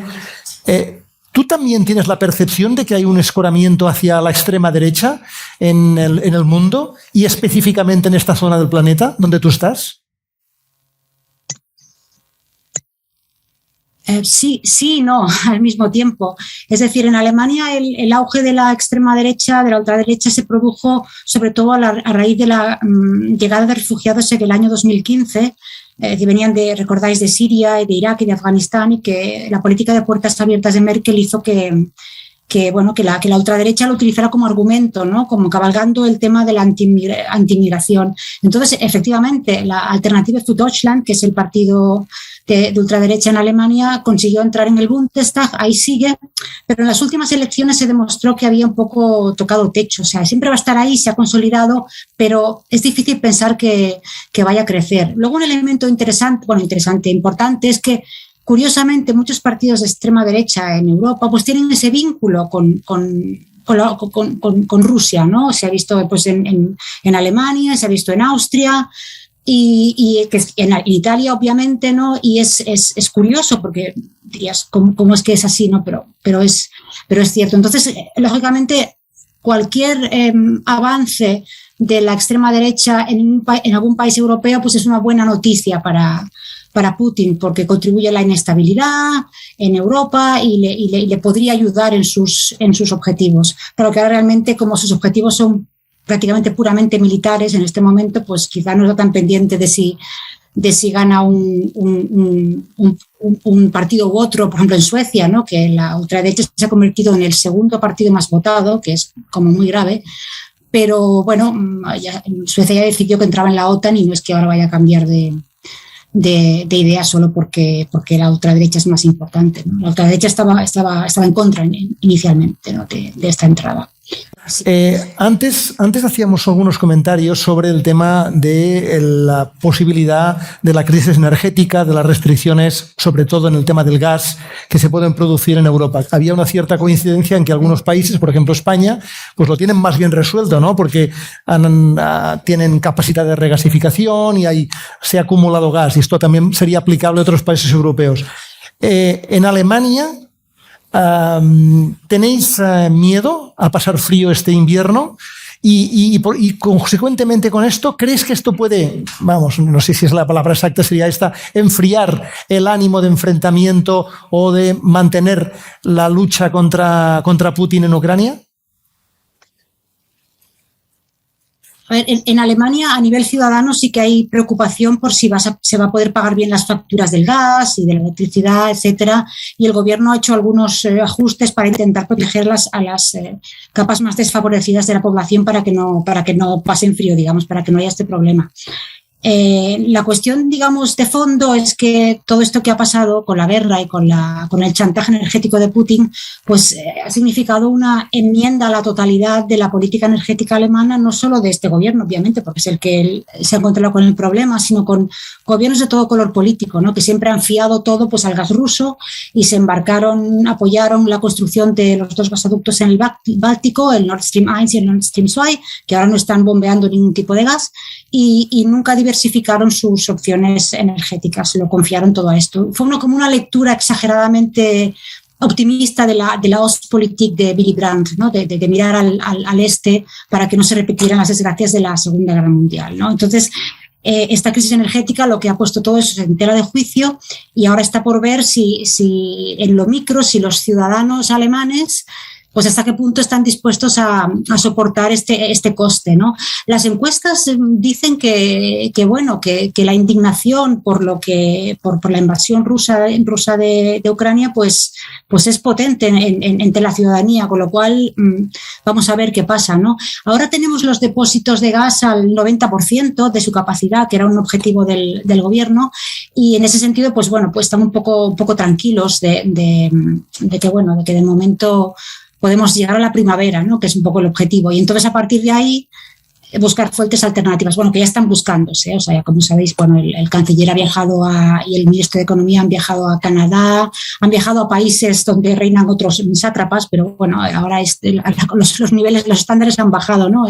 Speaker 1: ¿Tú también tienes la percepción de que hay un escoramiento hacia la extrema derecha en el mundo y específicamente en esta zona del planeta donde tú estás?
Speaker 6: Sí, sí, no, al mismo tiempo. Es decir, en Alemania el auge de la extrema derecha, de la ultraderecha, se produjo sobre todo a raíz de la llegada de refugiados en el año 2015, que venían recordáis, de Siria, y de Irak y de Afganistán, y que la política de puertas abiertas de Merkel hizo que la ultraderecha lo utilizara como argumento, ¿no? Como cabalgando el tema de la anti-inmigración. Entonces, efectivamente, la Alternative für Deutschland, que es el partido de ultraderecha en Alemania, consiguió entrar en el Bundestag, ahí sigue, pero en las últimas elecciones se demostró que había un poco tocado techo. O sea, siempre va a estar ahí, se ha consolidado, pero es difícil pensar que vaya a crecer. Luego, un elemento importante, es que curiosamente, muchos partidos de extrema derecha en Europa pues tienen ese vínculo con Rusia, ¿no? Se ha visto pues en Alemania, se ha visto en Austria y en Italia, obviamente, ¿no? Y es curioso porque dirías, ¿cómo es que es así, no? Pero es cierto. Entonces, lógicamente, cualquier avance de la extrema derecha en algún país europeo pues es una buena noticia para Putin, porque contribuye a la inestabilidad en Europa y le podría ayudar en sus objetivos. Pero que ahora realmente, como sus objetivos son prácticamente puramente militares en este momento, pues quizá no está tan pendiente de si gana un partido u otro. Por ejemplo, en Suecia, ¿no? Que la ultraderecha se ha convertido en el segundo partido más votado, que es como muy grave. Pero bueno, Suecia ya decidió que entraba en la OTAN y no es que ahora vaya a cambiar de idea solo porque la ultraderecha es más importante, ¿no? La ultraderecha estaba en contra inicialmente, ¿no? de esta entrada.
Speaker 1: Antes hacíamos algunos comentarios sobre el tema de la posibilidad de la crisis energética, de las restricciones, sobre todo en el tema del gas, que se pueden producir en Europa. Había una cierta coincidencia en que algunos países, por ejemplo España, pues lo tienen más bien resuelto, ¿no? Porque tienen capacidad de regasificación y se ha acumulado gas, y esto también sería aplicable a otros países europeos. En Alemania, ¿tenéis miedo a pasar frío este invierno? Y consecuentemente con esto, ¿crees que esto puede, no sé si es la palabra exacta, sería esta, enfriar el ánimo de enfrentamiento o de mantener la lucha contra Putin en Ucrania?
Speaker 6: A ver, en Alemania, a nivel ciudadano, sí que hay preocupación por si se va a poder pagar bien las facturas del gas y de la electricidad, etcétera. Y el gobierno ha hecho algunos ajustes para intentar protegerlas a las capas más desfavorecidas de la población para que no pasen frío, digamos, para que no haya este problema. La cuestión, digamos, de fondo es que todo esto que ha pasado con la guerra y con el chantaje energético de Putin, pues ha significado una enmienda a la totalidad de la política energética alemana, no solo de este gobierno, obviamente, porque es el que se ha encontrado con el problema, sino con gobiernos de todo color político, ¿no? Que siempre han fiado todo pues al gas ruso y apoyaron la construcción de los dos gasoductos en el Báltico, el Nord Stream 1 y el Nord Stream 2, que ahora no están bombeando ningún tipo de gas, y nunca diversificaron sus opciones energéticas, lo confiaron todo a esto. Fue como una lectura exageradamente optimista de la Ostpolitik de Willy Brandt, ¿no? de mirar al este para que no se repitieran las desgracias de la Segunda Guerra Mundial, ¿no? Entonces, esta crisis energética lo que ha puesto todo eso en tela de juicio, y ahora está por ver si en lo micro, si los ciudadanos alemanes pues hasta qué punto están dispuestos a soportar este coste, ¿no? Las encuestas dicen que la indignación por la invasión rusa de Ucrania pues es potente entre la ciudadanía, con lo cual vamos a ver qué pasa, ¿no? Ahora tenemos los depósitos de gas al 90% de su capacidad, que era un objetivo del gobierno, y en ese sentido pues están un poco tranquilos de que de momento podemos llegar a la primavera, ¿no? Que es un poco el objetivo. Y entonces, a partir de ahí, buscar fuentes alternativas, bueno, que ya están buscándose, o sea, ya como sabéis, bueno, el canciller ha viajado y el ministro de Economía han viajado a Canadá, han viajado a países donde reinan otros sátrapas, pero bueno, ahora los niveles, los estándares han bajado, ¿no?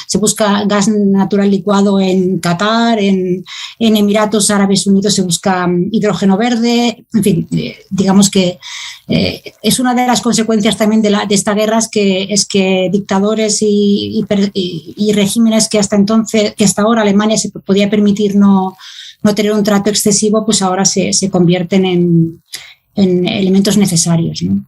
Speaker 6: Se busca gas natural licuado en Qatar, en Emiratos Árabes Unidos se busca hidrógeno verde, en fin, digamos que es una de las consecuencias también de esta guerra es que dictadores y regímenes que hasta ahora Alemania se podía permitir no tener un trato excesivo, pues ahora se convierten en elementos necesarios, ¿no?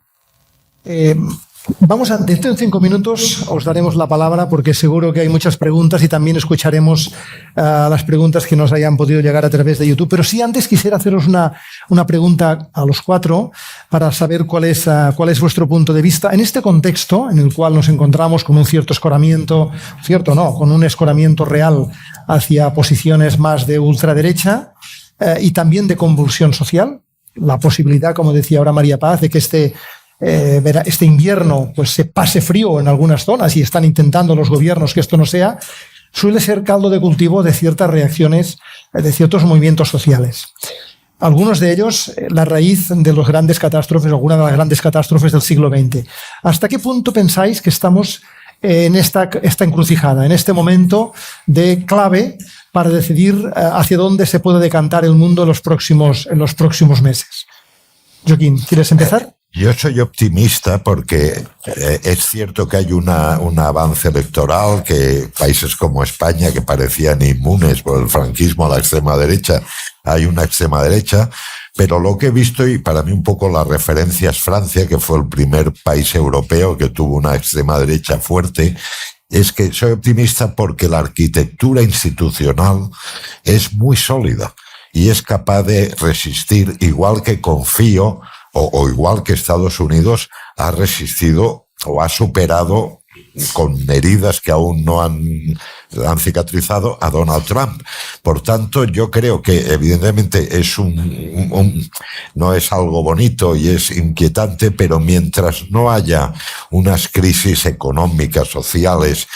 Speaker 1: Dentro de 5 minutos os daremos la palabra porque seguro que hay muchas preguntas y también escucharemos las preguntas que nos hayan podido llegar a través de YouTube. Pero sí, antes quisiera haceros una pregunta a los 4 para saber cuál es vuestro punto de vista en este contexto en el cual nos encontramos con un cierto escoramiento, con un escoramiento real hacia posiciones más de ultraderecha y también de convulsión social. La posibilidad, como decía ahora María Paz, de que este invierno pues se pase frío en algunas zonas y están intentando los gobiernos que esto no sea, suele ser caldo de cultivo de ciertas reacciones de ciertos movimientos sociales. Algunos de ellos la raíz de las grandes catástrofes, alguna de las grandes catástrofes del siglo XX. ¿Hasta qué punto pensáis que estamos en esta encrucijada, en este momento de clave para decidir hacia dónde se puede decantar el mundo en los próximos meses? Joaquín, ¿quieres empezar?
Speaker 2: Yo soy optimista porque es cierto que hay un avance electoral, que países como España, que parecían inmunes por el franquismo a la extrema derecha, hay una extrema derecha, pero lo que he visto, y para mí un poco la referencia es Francia, que fue el primer país europeo que tuvo una extrema derecha fuerte, es que soy optimista porque la arquitectura institucional es muy sólida y es capaz de resistir, igual que confío o igual que Estados Unidos ha resistido o ha superado con heridas que aún no han cicatrizado a Donald Trump. Por tanto, yo creo que evidentemente es no es algo bonito y es inquietante, pero mientras no haya unas crisis económicas, sociales,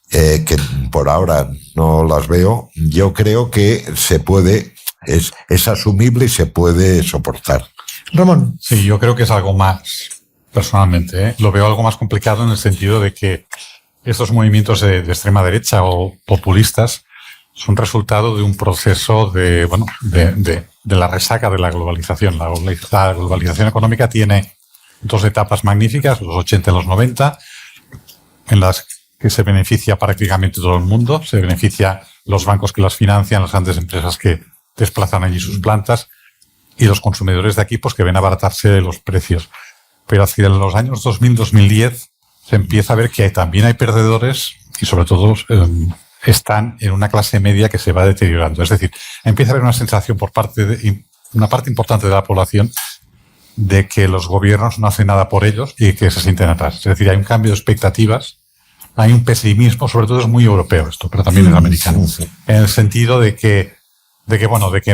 Speaker 2: que por ahora no las veo, yo creo que es asumible y se puede soportar.
Speaker 1: Ramón.
Speaker 3: Sí, yo creo que es algo más, personalmente, lo veo algo más complicado en el sentido de que estos movimientos de extrema derecha o populistas son resultado de un proceso de la resaca de la globalización. La globalización económica tiene 2 etapas magníficas, los 80 y los 90, en las que se beneficia prácticamente todo el mundo, se beneficia los bancos que las financian, las grandes empresas que desplazan allí sus plantas, y los consumidores de aquí pues que ven abaratarse los precios. Pero hacia los años 2000-2010 se empieza a ver que también hay perdedores y sobre todo están en una clase media que se va deteriorando. Es decir, empieza a haber una sensación por parte de una parte importante de la población de que los gobiernos no hacen nada por ellos y que se sienten atrás. Es decir, hay un cambio de expectativas, hay un pesimismo, sobre todo es muy europeo esto, pero también es americano, en el sentido de que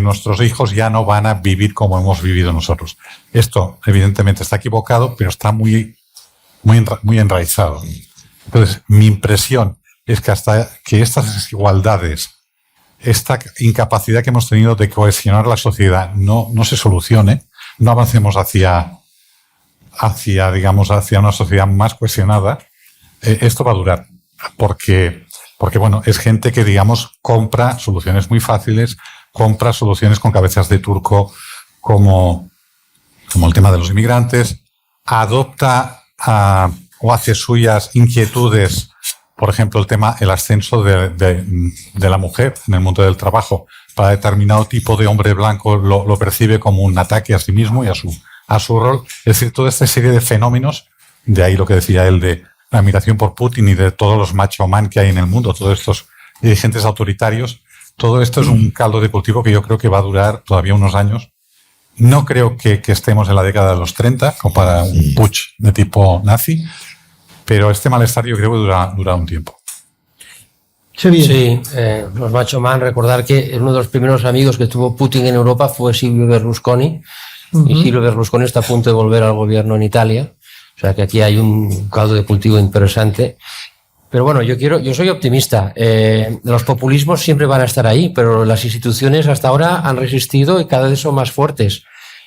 Speaker 3: nuestros hijos ya no van a vivir como hemos vivido nosotros. Esto, evidentemente, está equivocado, pero está muy enraizado. Entonces, mi impresión es que hasta que estas desigualdades, esta incapacidad que hemos tenido de cohesionar la sociedad no se solucione, no avancemos hacia una sociedad más cohesionada, esto va a durar. Porque es gente que, compra soluciones muy fáciles, compra soluciones con cabezas de turco como el tema de los inmigrantes, adopta o hace suyas inquietudes, por ejemplo, el ascenso de la mujer en el mundo del trabajo. Para determinado tipo de hombre blanco lo percibe como un ataque a sí mismo y a su rol. Es decir, toda esta serie de fenómenos, de ahí lo que decía él de la admiración por Putin y de todos los macho man que hay en el mundo, todos estos dirigentes autoritarios, todo esto es un caldo de cultivo que yo creo que va a durar todavía unos años. No creo que estemos en la década de los 30, como para un putsch de tipo nazi, pero este malestar yo creo que dura un tiempo.
Speaker 4: Sí, los macho man, recordar que uno de los primeros amigos que tuvo Putin en Europa fue Silvio Berlusconi, y Silvio Berlusconi está a punto de volver al gobierno en Italia, o sea que aquí hay un caldo de cultivo interesante.
Speaker 5: Pero bueno, yo soy optimista. Los populismos siempre van a estar ahí, pero las instituciones hasta ahora han resistido y cada vez son más fuertes.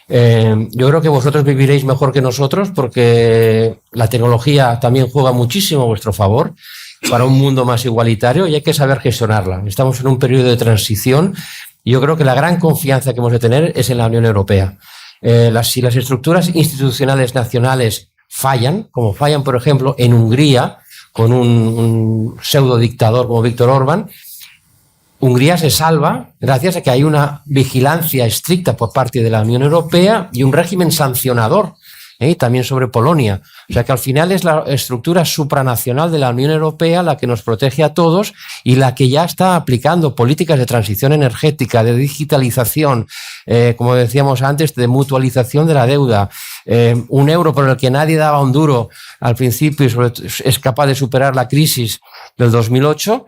Speaker 5: Yo creo que vosotros viviréis mejor que nosotros porque la tecnología también juega muchísimo a vuestro favor para un mundo más igualitario y hay que saber gestionarla. Estamos en un periodo de transición y yo creo que la gran confianza que hemos de tener es en la Unión Europea. Si las estructuras institucionales nacionales fallan, como fallan, por ejemplo, en Hungría, con un pseudo dictador como Víctor Orbán, Hungría se salva gracias a que hay una vigilancia estricta por parte de la Unión Europea y un régimen sancionador, también sobre Polonia. O sea que al final es la estructura supranacional de la Unión Europea la que nos protege a todos y la que ya está aplicando políticas de transición energética, de digitalización, como decíamos antes, de mutualización de la deuda. Un euro por el que nadie daba un duro al principio y es capaz de superar la crisis del 2008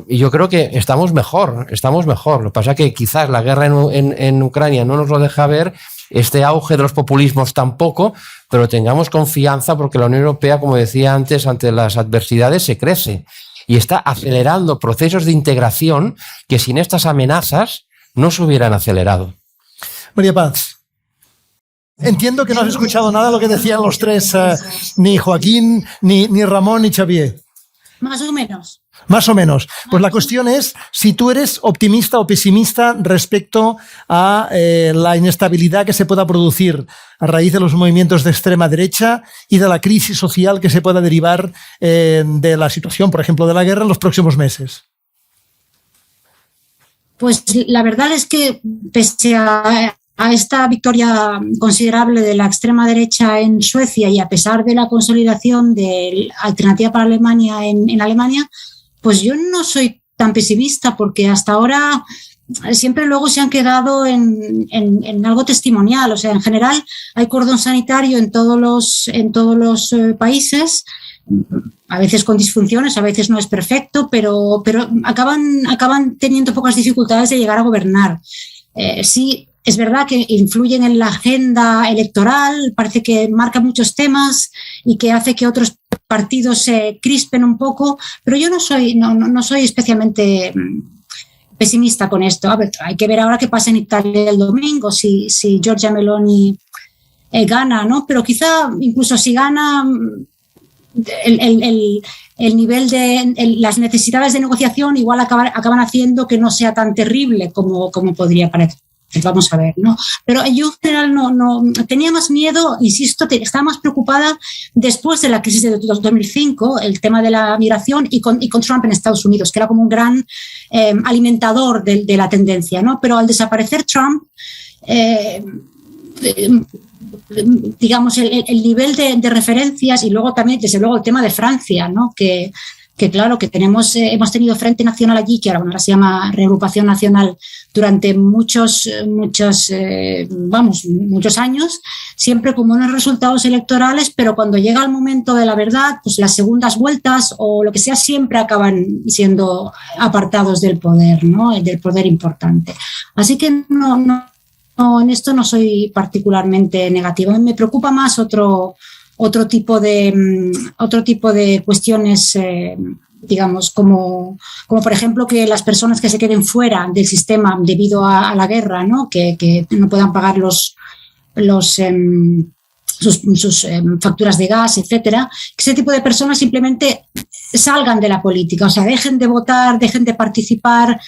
Speaker 5: y yo creo que estamos mejor. Lo que pasa es que quizás la guerra en Ucrania no nos lo deja ver, este auge de los populismos tampoco, pero tengamos confianza porque la Unión Europea, como decía antes, ante las adversidades se crece y está acelerando procesos de integración que sin estas amenazas no se hubieran acelerado.
Speaker 1: María Paz. Entiendo que no has escuchado nada de lo que decían los tres, ni Joaquín, ni Ramón, ni Xavier.
Speaker 6: Más o menos.
Speaker 1: Más o menos. Pues la cuestión es si tú eres optimista o pesimista respecto a la inestabilidad que se pueda producir a raíz de los movimientos de extrema derecha y de la crisis social que se pueda derivar de la situación, por ejemplo, de la guerra en los próximos meses.
Speaker 6: Pues la verdad es que pese a esta victoria considerable de la extrema derecha en Suecia y a pesar de la consolidación de Alternativa para Alemania en Alemania, pues yo no soy tan pesimista porque hasta ahora siempre luego se han quedado en algo testimonial. O sea, en general hay cordón sanitario en todos los países, a veces con disfunciones, a veces no es perfecto, pero acaban teniendo pocas dificultades de llegar a gobernar. Sí, es verdad que influyen en la agenda electoral, parece que marca muchos temas y que hace que otros partidos se crispen un poco, pero yo no soy especialmente pesimista con esto. A ver, hay que ver ahora qué pasa en Italia el domingo, si Giorgia Meloni gana, ¿no? Pero quizá incluso si gana, el nivel de las necesidades de negociación igual acaban haciendo que no sea tan terrible como podría parecer. Vamos a ver, ¿no? Pero yo en general no tenía más miedo, insisto, estaba más preocupada después de la crisis de 2005, el tema de la migración y con Trump en Estados Unidos, que era como un gran alimentador de la tendencia, ¿no? Pero al desaparecer Trump, digamos, el nivel de referencias y luego también, desde luego, el tema de Francia, ¿no? Que claro, que hemos tenido Frente Nacional allí, que ahora se llama Reagrupación Nacional, durante muchos años, siempre con buenos resultados electorales, pero cuando llega el momento de la verdad, pues las segundas vueltas o lo que sea siempre acaban siendo apartados del poder, ¿no? Del poder importante. Así que no, en esto no soy particularmente negativa. Me preocupa más otro tipo de cuestiones, digamos, como por ejemplo que las personas que se queden fuera del sistema debido a la guerra, ¿no? Que no puedan pagar sus facturas de gas, etcétera, que ese tipo de personas simplemente salgan de la política, o sea, dejen de votar, dejen de participar,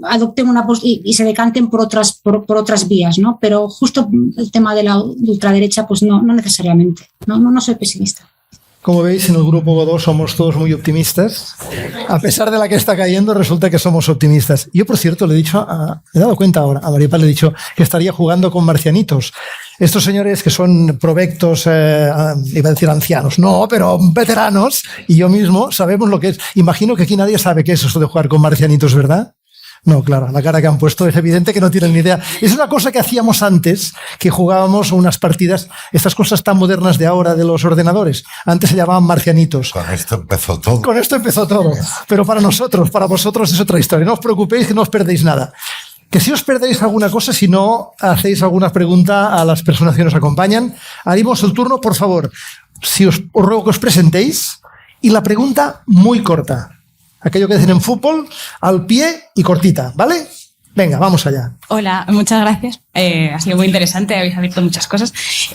Speaker 6: adopten y se decanten por otras vías, ¿no? Pero justo el tema de la ultraderecha, pues no necesariamente. No soy pesimista.
Speaker 1: Como veis, en el Grupo Godó somos todos muy optimistas. A pesar de la que está cayendo, resulta que somos optimistas. Yo, por cierto, le he dado cuenta ahora, a María Paz le he dicho que estaría jugando con marcianitos. Estos señores que son provectos, iba a decir ancianos, no, pero veteranos, y yo mismo sabemos lo que es. Imagino que aquí nadie sabe qué es eso de jugar con marcianitos, ¿verdad? No, claro, la cara que han puesto es evidente que no tienen ni idea. Es una cosa que hacíamos antes, que jugábamos unas partidas, estas cosas tan modernas de ahora de los ordenadores. Antes se llamaban marcianitos.
Speaker 2: Con esto empezó todo.
Speaker 1: Con esto empezó todo. Pero para vosotros es otra historia. No os preocupéis que no os perdéis nada. Que si os perdéis alguna cosa, si no hacéis alguna pregunta a las personas que nos acompañan, haremos el turno, por favor. Os ruego que os presentéis Y la pregunta muy corta. Aquello que dicen en fútbol, al pie y cortita, ¿vale? Venga, vamos allá.
Speaker 7: Hola, muchas gracias. Ha sido muy interesante, habéis abierto muchas cosas.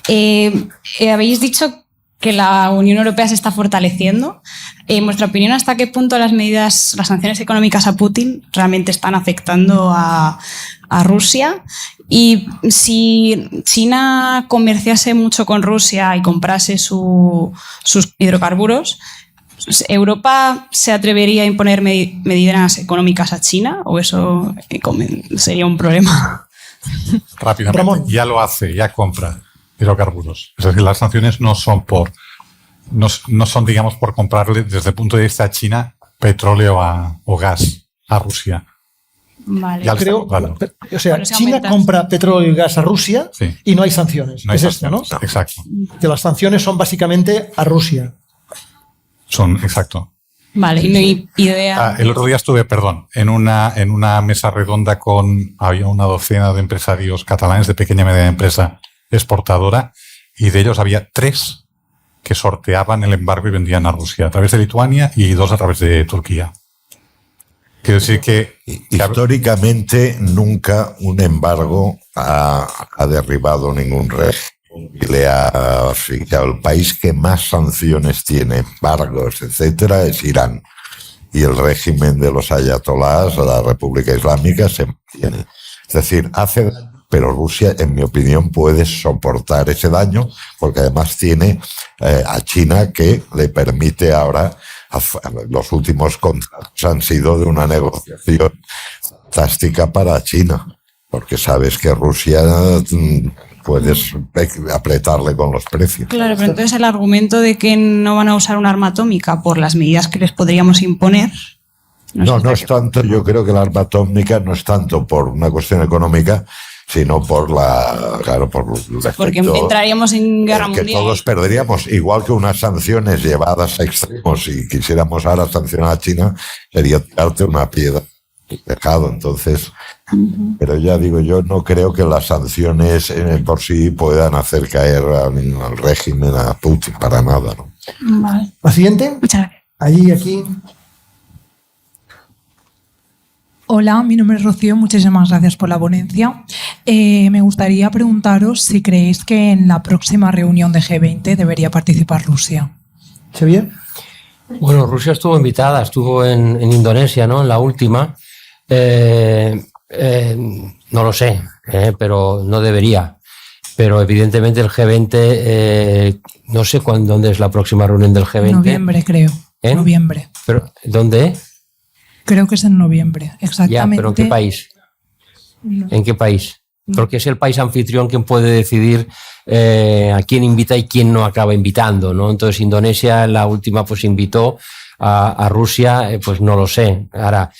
Speaker 7: Habéis dicho que la Unión Europea se está fortaleciendo. En vuestra opinión, ¿hasta qué punto las sanciones económicas a Putin realmente están afectando a Rusia? Y si China comerciase mucho con Rusia y comprase sus hidrocarburos, ¿Europa se atrevería a imponer medidas económicas a China o eso sería un problema?
Speaker 3: Rápidamente,
Speaker 1: Ramón.
Speaker 3: ya lo hace, ya compra hidrocarburos. Es decir, las sanciones no son digamos, por comprarle desde el punto de vista de China petróleo o gas a Rusia.
Speaker 7: Vale.
Speaker 3: Ya lo
Speaker 1: Creo,
Speaker 3: está comprando.
Speaker 1: o sea,
Speaker 7: Bueno, si
Speaker 1: China
Speaker 7: aumentas-
Speaker 1: compra petróleo y gas a Rusia
Speaker 3: Sí.
Speaker 1: y no hay sanciones.
Speaker 3: No hay
Speaker 1: es esto,
Speaker 3: sanciones.
Speaker 1: ¿no?
Speaker 3: Exacto.
Speaker 1: Que las sanciones son básicamente a Rusia.
Speaker 3: Exacto.
Speaker 7: Vale, y no hay idea.
Speaker 3: El otro día estuve, en una mesa redonda había una docena de empresarios catalanes de pequeña y mediana empresa exportadora, y de ellos había 3 que sorteaban el embargo y vendían a Rusia a través de Lituania y 2 a través de Turquía. Quiero decir que
Speaker 2: Históricamente nunca un embargo ha derribado ningún régimen y le ha asfixiado. El país que más sanciones tiene, embargos, etcétera, es Irán. Y el régimen de los ayatolás, la República Islámica, se mantiene. Es decir, hace daño, pero Rusia, en mi opinión, puede soportar ese daño, porque además tiene a China, que le permite ahora. Los últimos contratos han sido de una negociación fantástica para China, porque sabes que Rusia puedes apretarle con los precios.
Speaker 7: Claro, pero entonces el argumento de que no van a usar un arma atómica por las medidas que les podríamos imponer.
Speaker 2: No es tanto, yo creo que la arma atómica no es tanto por una cuestión económica, sino por
Speaker 7: Porque entraríamos en guerra
Speaker 2: que
Speaker 7: mundial.
Speaker 2: todos perderíamos, igual que unas sanciones llevadas a extremos. Si quisiéramos ahora sancionar a China, sería tirarte una piedra al tejado. Entonces, pero ya digo, yo no creo que las sanciones por sí puedan hacer caer al régimen, a Putin, para nada, ¿no?
Speaker 7: Vale,
Speaker 1: La siguiente,
Speaker 7: muchas gracias.
Speaker 1: allí, aquí.
Speaker 8: Hola, mi nombre es Rocío, muchísimas gracias por la ponencia. Me gustaría preguntaros si creéis que en la próxima reunión de G20 debería participar Rusia.
Speaker 1: Xavier.
Speaker 4: Bueno, Rusia estuvo invitada, estuvo en Indonesia, ¿no? En la última. No lo sé, pero no debería. Pero evidentemente el G20, no sé dónde es la próxima reunión del G20.
Speaker 8: Noviembre, creo.
Speaker 4: ¿En?
Speaker 8: Noviembre.
Speaker 4: Pero, ¿dónde?
Speaker 8: Creo que es en noviembre, exactamente.
Speaker 4: Ya, pero ¿en qué país?
Speaker 8: No.
Speaker 4: ¿En qué país? Porque es el país anfitrión quien puede decidir a quién invita y quién no acaba invitando, ¿no? Entonces Indonesia en la última pues invitó a Rusia, pues no lo sé. Ahora,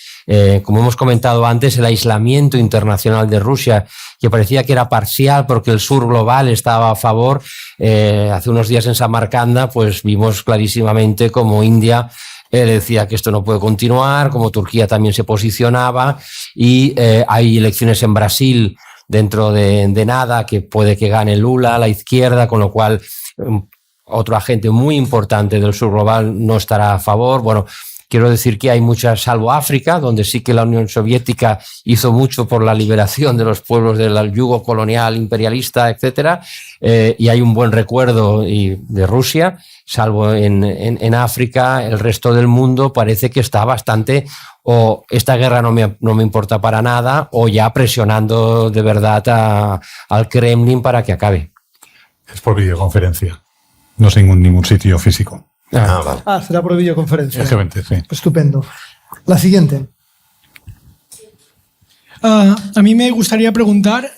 Speaker 4: como hemos comentado antes, el aislamiento internacional de Rusia, que parecía que era parcial porque el sur global estaba a favor, hace unos días en Samarcanda pues vimos clarísimamente como India decía que esto no puede continuar, como Turquía también se posicionaba, y hay elecciones en Brasil dentro de nada, que puede que gane Lula, la izquierda, con lo cual otro agente muy importante del sur global no estará a favor. Bueno, quiero decir que hay muchas, salvo África, donde sí que la Unión Soviética hizo mucho por la liberación de los pueblos del yugo colonial, imperialista, etcétera, y hay un buen recuerdo de Rusia. Salvo en África, el resto del mundo parece que está bastante, o esta guerra no me importa para nada, o ya presionando de verdad al Kremlin para que acabe.
Speaker 3: es por videoconferencia, no es ningún sitio físico.
Speaker 2: Vale.
Speaker 1: Será por videoconferencia.
Speaker 3: El G20, sí.
Speaker 1: Estupendo. La siguiente.
Speaker 9: A mí me gustaría preguntar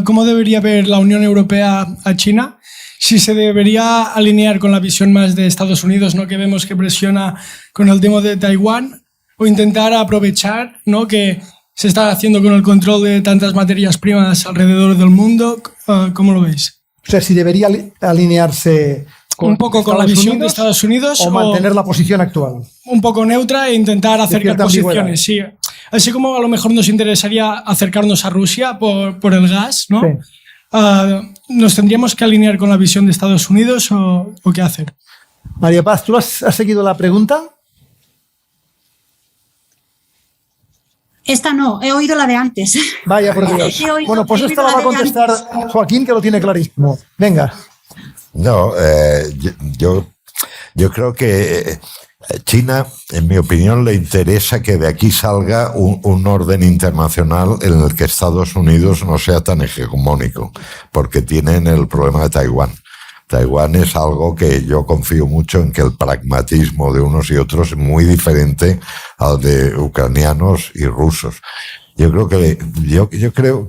Speaker 9: cómo debería ver la Unión Europea a China, si se debería alinear con la visión más de Estados Unidos, ¿no? Que vemos que presiona con el tema de Taiwán, o intentar aprovechar, ¿no? Que se está haciendo con el control de tantas materias primas alrededor del mundo. ¿Cómo lo veis?
Speaker 1: O sea, si debería alinearse con
Speaker 9: Un poco con la
Speaker 1: Estados
Speaker 9: visión de
Speaker 1: Unidos
Speaker 9: Estados Unidos
Speaker 1: o mantener la posición actual.
Speaker 9: un poco neutra e intentar acercar
Speaker 1: cierta
Speaker 9: posiciones, sí. Así como a lo mejor nos interesaría acercarnos a Rusia por el gas, ¿no?
Speaker 1: Sí.
Speaker 9: ¿Nos tendríamos que alinear con la visión de Estados Unidos o qué hacer?
Speaker 1: María Paz, ¿tú has seguido la pregunta?
Speaker 6: Esta no, he oído la de antes.
Speaker 1: Vaya por Dios. Bueno, pues esta la va a contestar Joaquín, que lo tiene clarísimo. Venga.
Speaker 2: No, yo creo que China, en mi opinión, le interesa que de aquí salga un orden internacional en el que Estados Unidos no sea tan hegemónico, porque tienen el problema de Taiwán. Taiwán es algo que yo confío mucho en que el pragmatismo de unos y otros es muy diferente al de ucranianos y rusos. Yo creo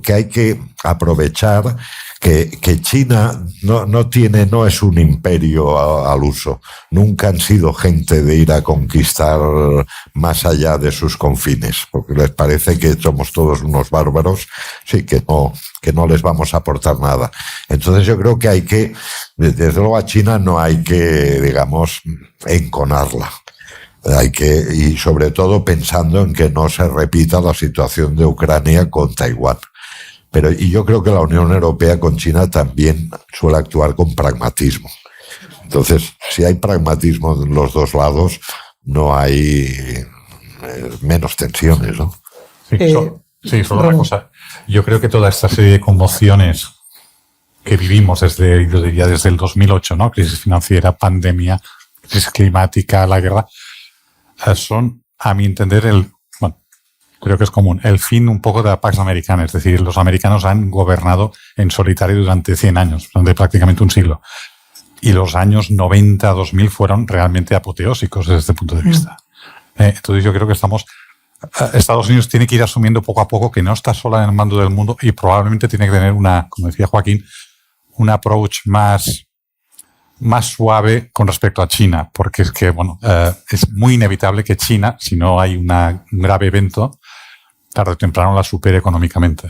Speaker 2: que hay que aprovechar que China no es un imperio al uso. Nunca han sido gente de ir a conquistar más allá de sus confines, porque les parece que somos todos unos bárbaros, sí, que no les vamos a aportar nada. Entonces yo creo que desde luego a China no hay que, digamos, enconarla. Y sobre todo pensando en que no se repita la situación de Ucrania con Taiwán. Y yo creo que la Unión Europea con China también suele actuar con pragmatismo. Entonces, si hay pragmatismo en los dos lados, no hay menos tensiones, ¿no?
Speaker 3: Sí, solo una cosa. Yo creo que toda esta serie de conmociones que vivimos desde el 2008, ¿no? Crisis financiera, pandemia, crisis climática, la guerra, son, a mi entender, creo que es común, el fin un poco de la Pax Americana. Es decir, los americanos han gobernado en solitario durante 100 años, durante prácticamente un siglo. Y los años 90, 2000 fueron realmente apoteósicos desde este punto de vista. Entonces yo creo que Estados Unidos tiene que ir asumiendo poco a poco que no está sola en el mando del mundo y probablemente tiene que tener como decía Joaquín, un approach más suave con respecto a China, porque es que, es muy inevitable que China, si no hay un grave evento, tarde o temprano la supere económicamente.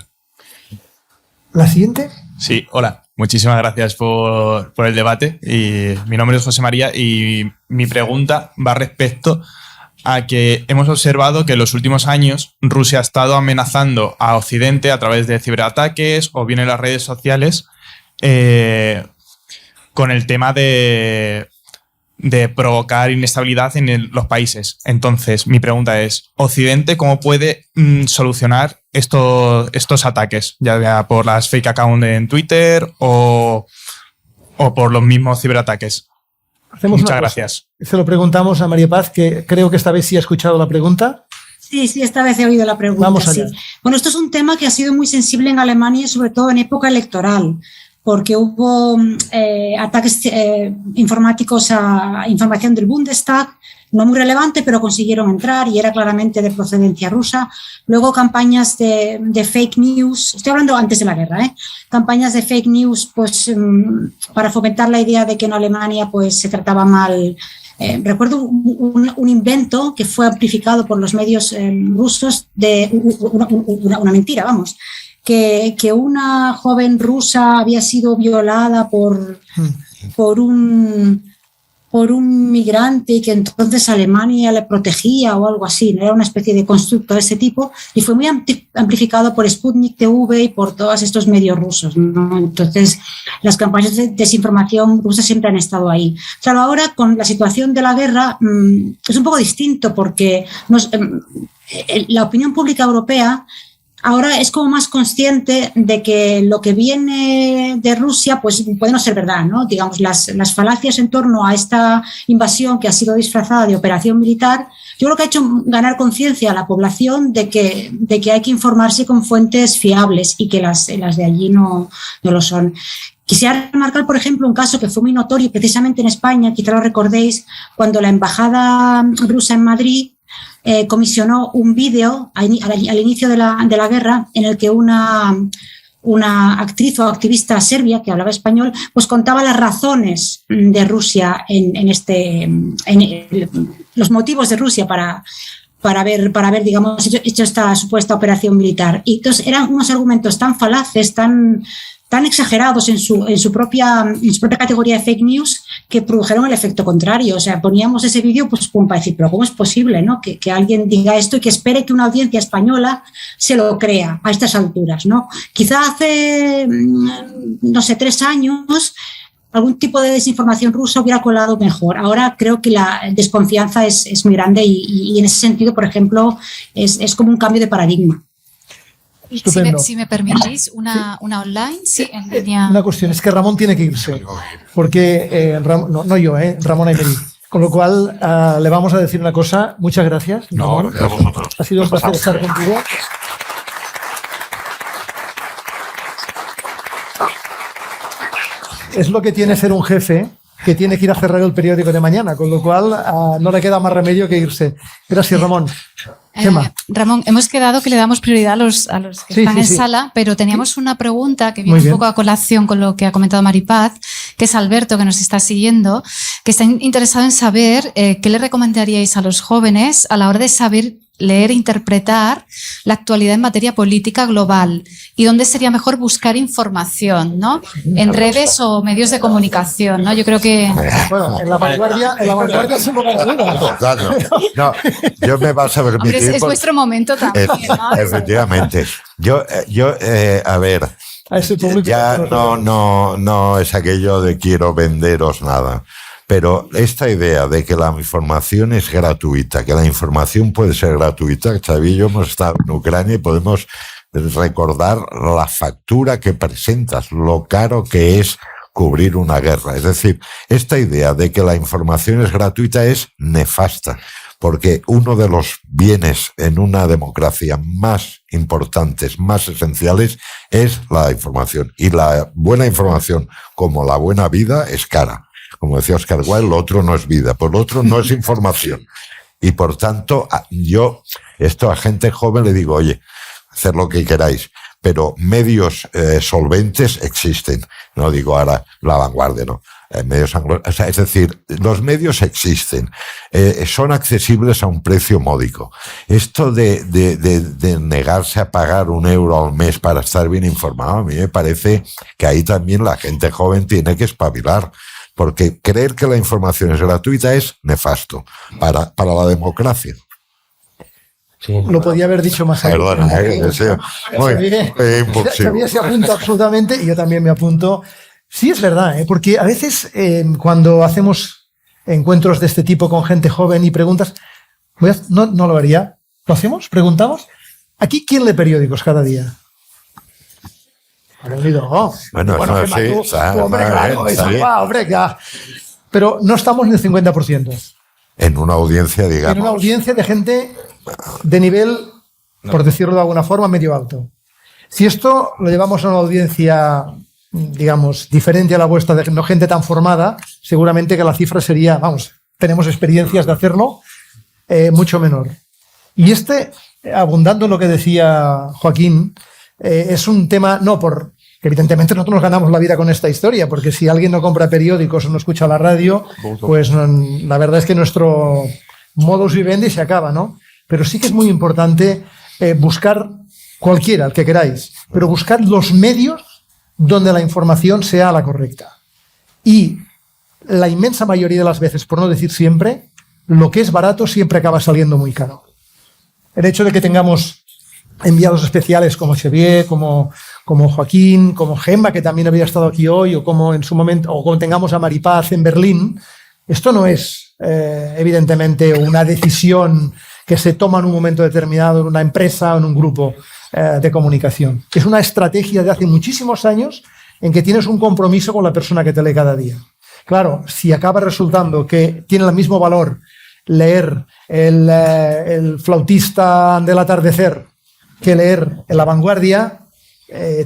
Speaker 1: ¿La siguiente?
Speaker 10: Sí, hola. Muchísimas gracias por el debate. Mi nombre es José María y mi pregunta va respecto a que hemos observado que en los últimos años Rusia ha estado amenazando a Occidente a través de ciberataques o bien en las redes sociales con el tema de provocar inestabilidad en los países. Entonces, mi pregunta es, ¿Occidente cómo puede solucionar estos ataques? Ya sea por las fake accounts en Twitter o por los mismos ciberataques. Muchas gracias.
Speaker 1: Se lo preguntamos a María Paz, que creo que esta vez sí ha escuchado la pregunta.
Speaker 6: Sí, esta vez he oído la pregunta.
Speaker 1: Vamos allá.
Speaker 6: Sí. Bueno, esto es un tema que ha sido muy sensible en Alemania, sobre todo en época electoral, porque hubo ataques informáticos a información del Bundestag, no muy relevante, pero consiguieron entrar y era claramente de procedencia rusa. Luego campañas de fake news, estoy hablando antes de la guerra, campañas de fake news pues, para fomentar la idea de que en Alemania pues, se trataba mal. Recuerdo un invento que fue amplificado por los medios rusos de una mentira, vamos, que una joven rusa había sido violada por un migrante y que entonces Alemania le protegía o algo así, era una especie de constructo de ese tipo y fue muy amplificado por Sputnik TV y por todos estos medios rusos, ¿no? Entonces las campañas de desinformación rusas siempre han estado ahí. Claro, ahora con la situación de la guerra es un poco distinto porque la opinión pública europea ahora es como más consciente de que lo que viene de Rusia pues puede no ser verdad, ¿no? Digamos, las falacias en torno a esta invasión que ha sido disfrazada de operación militar, yo creo que ha hecho ganar conciencia a la población de que hay que informarse con fuentes fiables y que las de allí no lo son. Quisiera remarcar, por ejemplo, un caso que fue muy notorio precisamente en España, quizá lo recordéis, cuando la embajada rusa en Madrid comisionó un vídeo al inicio de la guerra en el que una actriz o activista serbia que hablaba español pues contaba las razones de Rusia los motivos de Rusia para ver, digamos, hecho esta supuesta operación militar. Y entonces eran unos argumentos tan falaces, tan exagerados en su propia categoría de fake news que produjeron el efecto contrario. O sea, poníamos ese vídeo pues para decir, pero ¿cómo es posible, no? Que alguien diga esto y que espere que una audiencia española se lo crea a estas alturas, ¿no? Quizá hace, no sé, 3 años algún tipo de desinformación rusa hubiera colado mejor. Ahora creo que la desconfianza es muy grande y en ese sentido, por ejemplo, es como un cambio de paradigma.
Speaker 11: Si me permitís, una online, sí, en línea.
Speaker 1: Una cuestión, es que Ramón tiene que irse, porque no yo, Ramón Aymerí. Con lo cual, le vamos a decir una cosa. Muchas gracias, Ramón.
Speaker 2: No, a vosotros.
Speaker 1: Ha sido un placer estar contigo. Es lo que tiene ser un jefe que tiene que ir a cerrar el periódico de mañana, con lo cual no le queda más remedio que irse. Gracias, Ramón. Gemma.
Speaker 11: Ramón, hemos quedado que le damos prioridad a los que están en sala, pero teníamos una pregunta que viene un poco a colación con lo que ha comentado Maripaz, que es Alberto, que nos está siguiendo, que está interesado en saber qué le recomendaríais a los jóvenes a la hora de saber leer e interpretar la actualidad en materia política global y dónde sería mejor buscar información, ¿no? En redes o medios de comunicación, ¿no? Yo creo que...
Speaker 1: Bueno, en la vanguardia se me
Speaker 2: No, yo me vas a permitir...
Speaker 11: Hombre, es vuestro momento también, ¿no?
Speaker 2: Efectivamente. Yo a ver, ya no es aquello de quiero venderos nada. Pero esta idea de que la información es gratuita, que la información puede ser gratuita, Xavi y yo hemos estado en Ucrania y podemos recordar la factura que presentas, lo caro que es cubrir una guerra. Es decir, esta idea de que la información es gratuita es nefasta, porque uno de los bienes en una democracia más importantes, más esenciales, es la información. Y la buena información, como la buena vida, es cara. Como decía Oscar Wilde, lo otro no es vida, pues lo otro no es información. Y por tanto, yo a gente joven le digo, oye, hacer lo que queráis, pero medios solventes existen. No digo ahora La Vanguardia, no. Medios o sea, es decir, los medios existen, son accesibles a un precio módico. Esto de negarse a pagar €1 al mes para estar bien informado, a mí me parece que ahí también la gente joven tiene que espabilar. Porque creer que la información es gratuita es nefasto para la democracia.
Speaker 5: Sí.
Speaker 1: Lo podía haber dicho más antes.
Speaker 2: Perdona,
Speaker 1: Xavier se apunta absolutamente y yo también me apunto. Sí, es verdad, porque a veces cuando hacemos encuentros de este tipo con gente joven y preguntas, no lo haría. ¿Lo hacemos? ¿Preguntamos? ¿Aquí quién lee periódicos cada día?
Speaker 2: Bueno, sí,
Speaker 1: hombre, ya. Pero no estamos en el 50%.
Speaker 2: En una audiencia, digamos.
Speaker 1: En una audiencia de gente de nivel, por decirlo de alguna forma, medio alto. Si esto lo llevamos a una audiencia, digamos, diferente a la vuestra, de no gente tan formada, seguramente que la cifra sería, tenemos experiencias de hacerlo, mucho menor. Y abundando en lo que decía Joaquín, es un tema, que evidentemente nosotros nos ganamos la vida con esta historia, porque si alguien no compra periódicos o no escucha la radio, pues la verdad es que nuestro modus vivendi se acaba, ¿no? Pero sí que es muy importante buscar cualquiera, el que queráis, pero buscar los medios donde la información sea la correcta. Y la inmensa mayoría de las veces, por no decir siempre, lo que es barato siempre acaba saliendo muy caro. El hecho de que tengamos enviados especiales como Xavier, como Joaquín, como Gemma, que también había estado aquí hoy, o como en su momento, o como tengamos a Maripaz en Berlín, esto no es evidentemente una decisión que se toma en un momento determinado en una empresa o en un grupo de comunicación. Es una estrategia de hace muchísimos años en que tienes un compromiso con la persona que te lee cada día. Claro, si acaba resultando que tiene el mismo valor leer el flautista del atardecer que leer en La Vanguardia,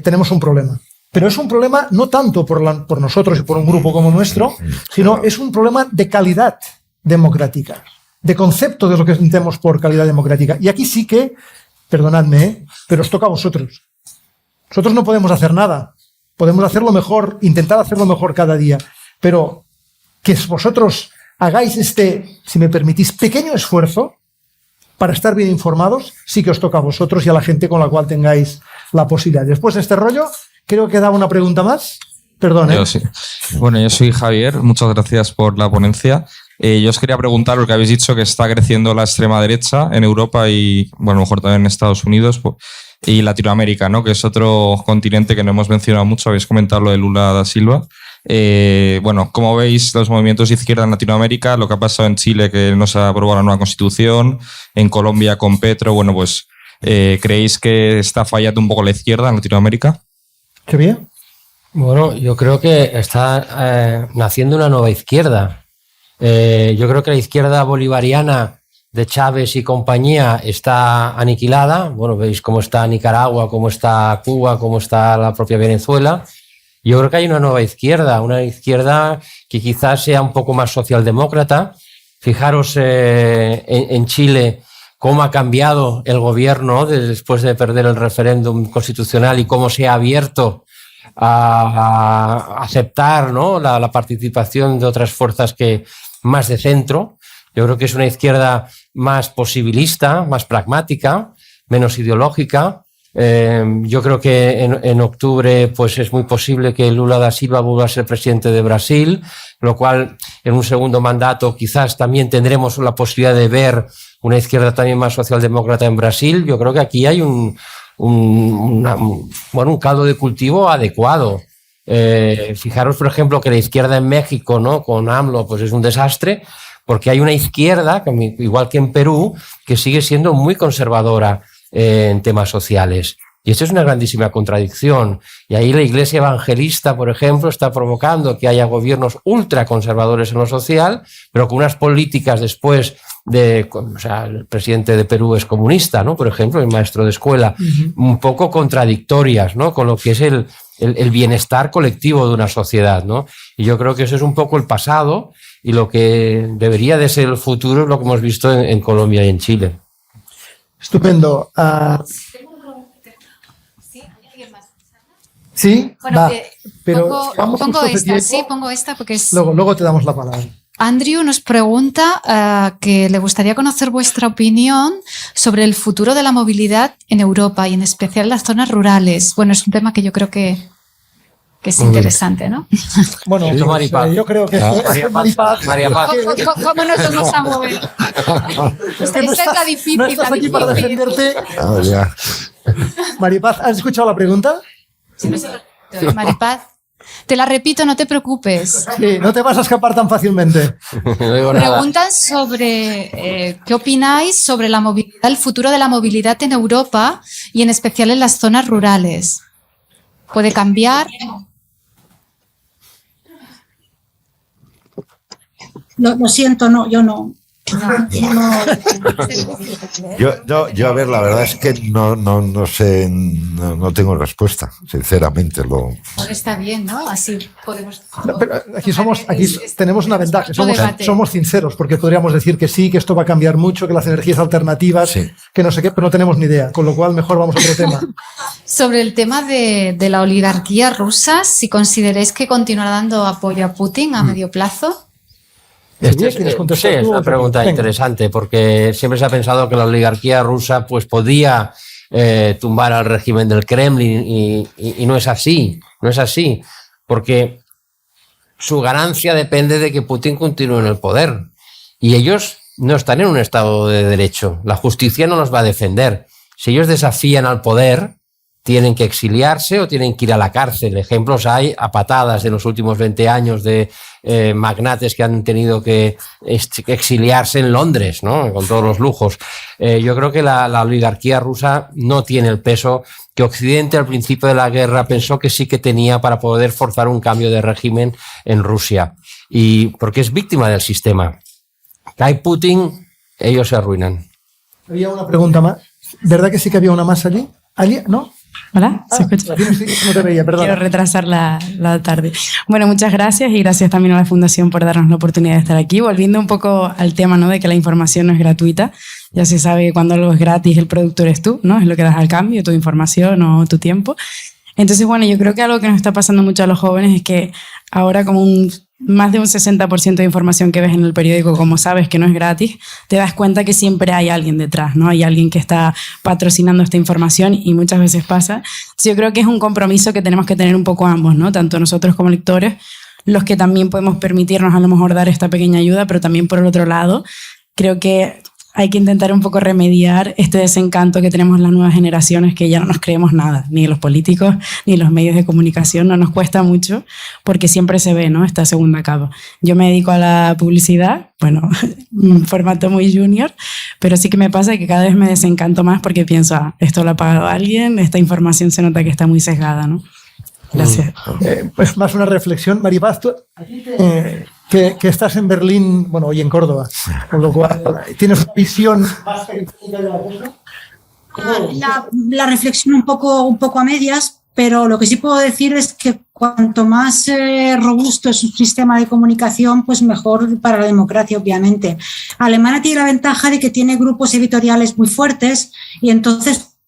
Speaker 1: tenemos un problema. Pero es un problema no tanto por nosotros y por un grupo como nuestro, sino es un problema de calidad democrática, de concepto de lo que entendemos por calidad democrática. Y aquí sí que, perdonadme, pero os toca a vosotros. Nosotros no podemos hacer nada. Podemos hacerlo mejor, intentar hacerlo mejor cada día. Pero que vosotros hagáis si me permitís, pequeño esfuerzo para estar bien informados, sí que os toca a vosotros y a la gente con la cual tengáis la posibilidad. Después de este rollo, creo que daba una pregunta más. Perdón.
Speaker 12: Yo sí. Bueno, yo soy Javier. Muchas gracias por la ponencia. Yo os quería preguntar, porque habéis dicho que está creciendo la extrema derecha en Europa y, bueno, a lo mejor también en Estados Unidos. y Latinoamérica, ¿no? Que es otro continente que no hemos mencionado mucho. Habéis comentado lo de Lula da Silva. Bueno, ¿cómo veis los movimientos de izquierda en Latinoamérica? Lo que ha pasado en Chile, que no se ha aprobado la nueva constitución, en Colombia con Petro. Bueno, pues, ¿creéis que está fallando un poco la izquierda en Latinoamérica?
Speaker 1: Qué bien.
Speaker 4: Bueno, yo creo que está naciendo una nueva izquierda. Yo creo que la izquierda bolivariana de Chávez y compañía está aniquilada. Bueno, veis cómo está Nicaragua, cómo está Cuba, cómo está la propia Venezuela. Yo creo que hay una nueva izquierda, una izquierda que quizás sea un poco más socialdemócrata. Fijaros en Chile cómo ha cambiado el gobierno después de perder el referéndum constitucional y cómo se ha abierto a aceptar, ¿no?, la participación de otras fuerzas que más de centro. Yo creo que es una izquierda más posibilista, más pragmática, menos ideológica. Yo creo que en octubre pues es muy posible que Lula da Silva vuelva a ser presidente de Brasil, lo cual en un segundo mandato quizás también tendremos la posibilidad de ver una izquierda también más socialdemócrata en Brasil. Yo creo que aquí hay un caldo de cultivo adecuado. Fijaros, por ejemplo, que la izquierda en México, ¿no?, con AMLO, pues es un desastre, porque hay una izquierda, igual que en Perú, que sigue siendo muy conservadora en temas sociales. Y esto es una grandísima contradicción. Y ahí la Iglesia evangelista, por ejemplo, está provocando que haya gobiernos ultraconservadores en lo social, pero con unas políticas después de... O sea, el presidente de Perú es comunista, ¿no?, por ejemplo, el maestro de escuela, un poco contradictorias, ¿no?, con lo que es el bienestar colectivo de una sociedad, ¿no? Y yo creo que eso es un poco el pasado, y lo que debería de ser el futuro es lo que hemos visto en Colombia y en Chile.
Speaker 1: Estupendo. Sí,
Speaker 11: bueno,
Speaker 1: va. Pero
Speaker 11: pongo esta porque es...
Speaker 1: Luego te damos la palabra.
Speaker 11: Andrew nos pregunta que le gustaría conocer vuestra opinión sobre el futuro de la movilidad en Europa y en especial en las zonas rurales. Bueno, es un tema que yo creo que es interesante, ¿no?
Speaker 1: Bueno, yo creo que
Speaker 4: María Paz.
Speaker 11: ¿Cómo nos vamos a mover? Esta es la difícil.
Speaker 1: No estás aquí para defenderte. María Paz, ¿has escuchado la pregunta?
Speaker 11: María Paz, te la repito, no te preocupes.
Speaker 1: Sí, no te vas a escapar tan fácilmente.
Speaker 11: Preguntan sobre qué opináis sobre la movilidad, el futuro de la movilidad en Europa y en especial en las zonas rurales. ¿Puede cambiar?
Speaker 6: Lo siento, no, yo no.
Speaker 2: Yo, a ver, la verdad es que no sé, no tengo respuesta, sinceramente.
Speaker 11: Está bien, ¿no? Así podemos...
Speaker 1: Pero aquí tenemos una ventaja, somos sinceros, porque podríamos decir que sí, que esto va a cambiar mucho, que las energías alternativas, sí, que no sé qué, pero no tenemos ni idea, con lo cual mejor vamos a otro tema.
Speaker 11: Sobre el tema de la oligarquía rusa, si consideráis que continuará dando apoyo a Putin a medio plazo.
Speaker 4: Sí, es una pregunta interesante, porque siempre se ha pensado que la oligarquía rusa pues podía tumbar al régimen del Kremlin y no es así, porque su ganancia depende de que Putin continúe en el poder y ellos no están en un estado de derecho, la justicia no los va a defender. Si ellos desafían al poder, tienen que exiliarse o tienen que ir a la cárcel. Ejemplos hay a patadas de los últimos 20 años de magnates que han tenido que exiliarse en Londres, ¿no?, con todos los lujos. Yo creo que la oligarquía rusa no tiene el peso que Occidente al principio de la guerra pensó que sí que tenía para poder forzar un cambio de régimen en Rusia. Y porque es víctima del sistema. Cae Putin, ellos se arruinan.
Speaker 1: Había una pregunta más. ¿Verdad que sí que había una más allí? ¿Allí? ¿No?
Speaker 13: Hola, ¿se escucha?
Speaker 1: No te veía, perdón.
Speaker 13: Quiero retrasar la tarde. Bueno, muchas gracias y gracias también a la Fundación por darnos la oportunidad de estar aquí. Volviendo un poco al tema, ¿no?, de que la información no es gratuita. Ya se sabe que cuando algo es gratis, el producto eres tú, ¿no? Es lo que das al cambio, tu información o tu tiempo. Entonces, bueno, yo creo que algo que nos está pasando mucho a los jóvenes es que ahora como más de un 60% de información que ves en el periódico, como sabes que no es gratis, te das cuenta que siempre hay alguien detrás, ¿no? Hay alguien que está patrocinando esta información y muchas veces pasa. Entonces, yo creo que es un compromiso que tenemos que tener un poco ambos, ¿no? Tanto nosotros como lectores, los que también podemos permitirnos a lo mejor dar esta pequeña ayuda, pero también por el otro lado, creo que hay que intentar un poco remediar este desencanto que tenemos las nuevas generaciones, que ya no nos creemos nada, ni los políticos, ni los medios de comunicación. No nos cuesta mucho porque siempre se ve, ¿no?, esta segunda capa. Yo me dedico a la publicidad, bueno, un formato muy junior, pero sí que me pasa que cada vez me desencanto más porque pienso, esto lo ha pagado alguien, esta información se nota que está muy sesgada, ¿no? Gracias.
Speaker 1: Pues más una reflexión. Maripaz, tú, que estás en Berlín, bueno, hoy en Córdoba, con lo cual tienes una visión más periférica de la cosa.
Speaker 6: La reflexión un poco a medias, pero lo que sí puedo decir es que cuanto más robusto es un sistema de comunicación, pues mejor para la democracia, obviamente. Alemania tiene la ventaja de que tiene grupos editoriales muy fuertes y entonces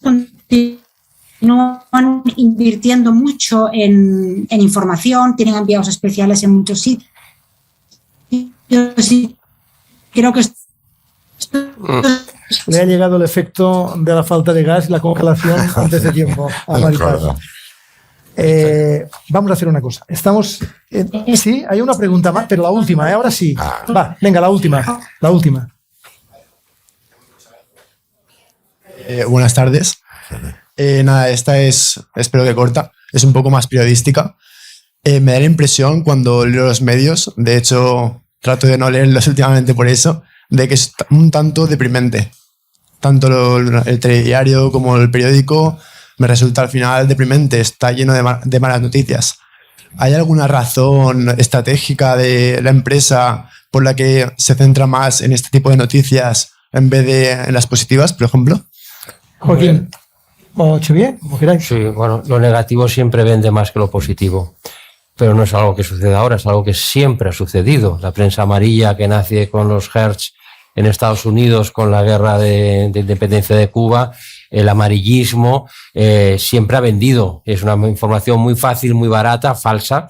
Speaker 6: no van invirtiendo mucho en información, tienen enviados especiales en muchos sitios. Yo sí creo que
Speaker 1: le ha llegado el efecto de la falta de gas y la congelación antes de tiempo a Maripaz. Vamos a hacer una cosa. Estamos. Sí, hay una pregunta más, pero la última, ahora sí. Va, venga, la última.
Speaker 14: Buenas tardes. Nada, esta es, espero que corta, es un poco más periodística. Me da la impresión cuando leo los medios, de hecho trato de no leerlos últimamente por eso, de que es un tanto deprimente. Tanto el telediario como el periódico me resulta al final deprimente, está lleno de malas noticias. ¿Hay alguna razón estratégica de la empresa por la que se centra más en este tipo de noticias en vez de en las positivas, por ejemplo?
Speaker 1: Joaquín. ¿O Xavier? ¿Cómo queráis?
Speaker 4: Sí, bueno, lo negativo siempre vende más que lo positivo, pero no es algo que sucede ahora, es algo que siempre ha sucedido. La prensa amarilla que nace con los Hertz en Estados Unidos, con la guerra de independencia de Cuba, el amarillismo siempre ha vendido. Es una información muy fácil, muy barata, falsa,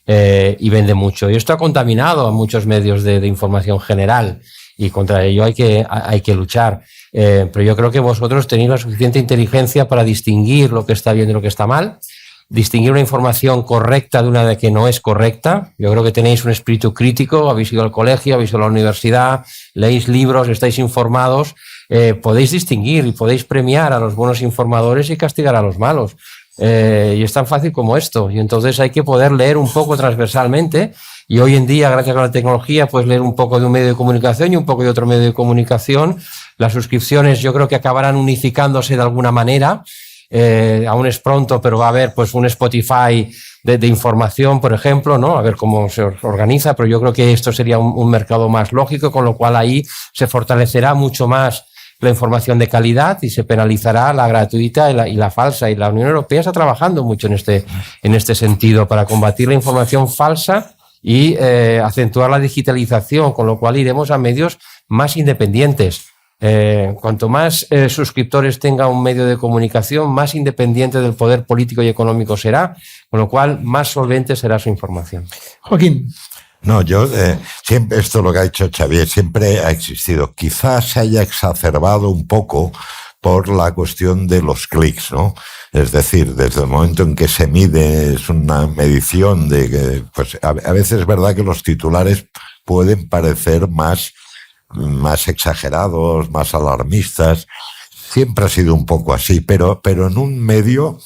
Speaker 4: y vende mucho. Y esto ha contaminado a muchos medios de información general y contra ello hay que luchar. Pero yo creo que vosotros tenéis la suficiente inteligencia para distinguir lo que está bien de lo que está mal, distinguir una información correcta de una de que no es correcta. Yo creo que tenéis un espíritu crítico, habéis ido al colegio, habéis ido a la universidad, leéis libros, estáis informados, podéis distinguir y podéis premiar a los buenos informadores y castigar a los malos. Y es tan fácil como esto. Y entonces hay que poder leer un poco transversalmente. Y hoy en día, gracias a la tecnología, puedes leer un poco de un medio de comunicación y un poco de otro medio de comunicación. Las suscripciones yo creo que acabarán unificándose de alguna manera. Aún es pronto, pero va a haber pues un Spotify de información, por ejemplo, ¿no? A ver cómo se organiza, pero yo creo que esto sería un mercado más lógico, con lo cual ahí se fortalecerá mucho más la información de calidad y se penalizará la gratuita y la falsa. Y la Unión Europea está trabajando mucho en este sentido para combatir la información falsa y acentuar la digitalización, con lo cual iremos a medios más independientes. Cuanto más suscriptores tenga un medio de comunicación, más independiente del poder político y económico será, con lo cual más solvente será su información.
Speaker 1: Joaquín.
Speaker 2: No, yo siempre, esto lo que ha dicho Xavier, siempre ha existido. Quizás se haya exacerbado un poco por la cuestión de los clics, ¿no? Es decir, desde el momento en que se mide, es una medición de que, pues a veces es verdad que los titulares pueden parecer más exagerados, más alarmistas. Siempre ha sido un poco así, pero en un medio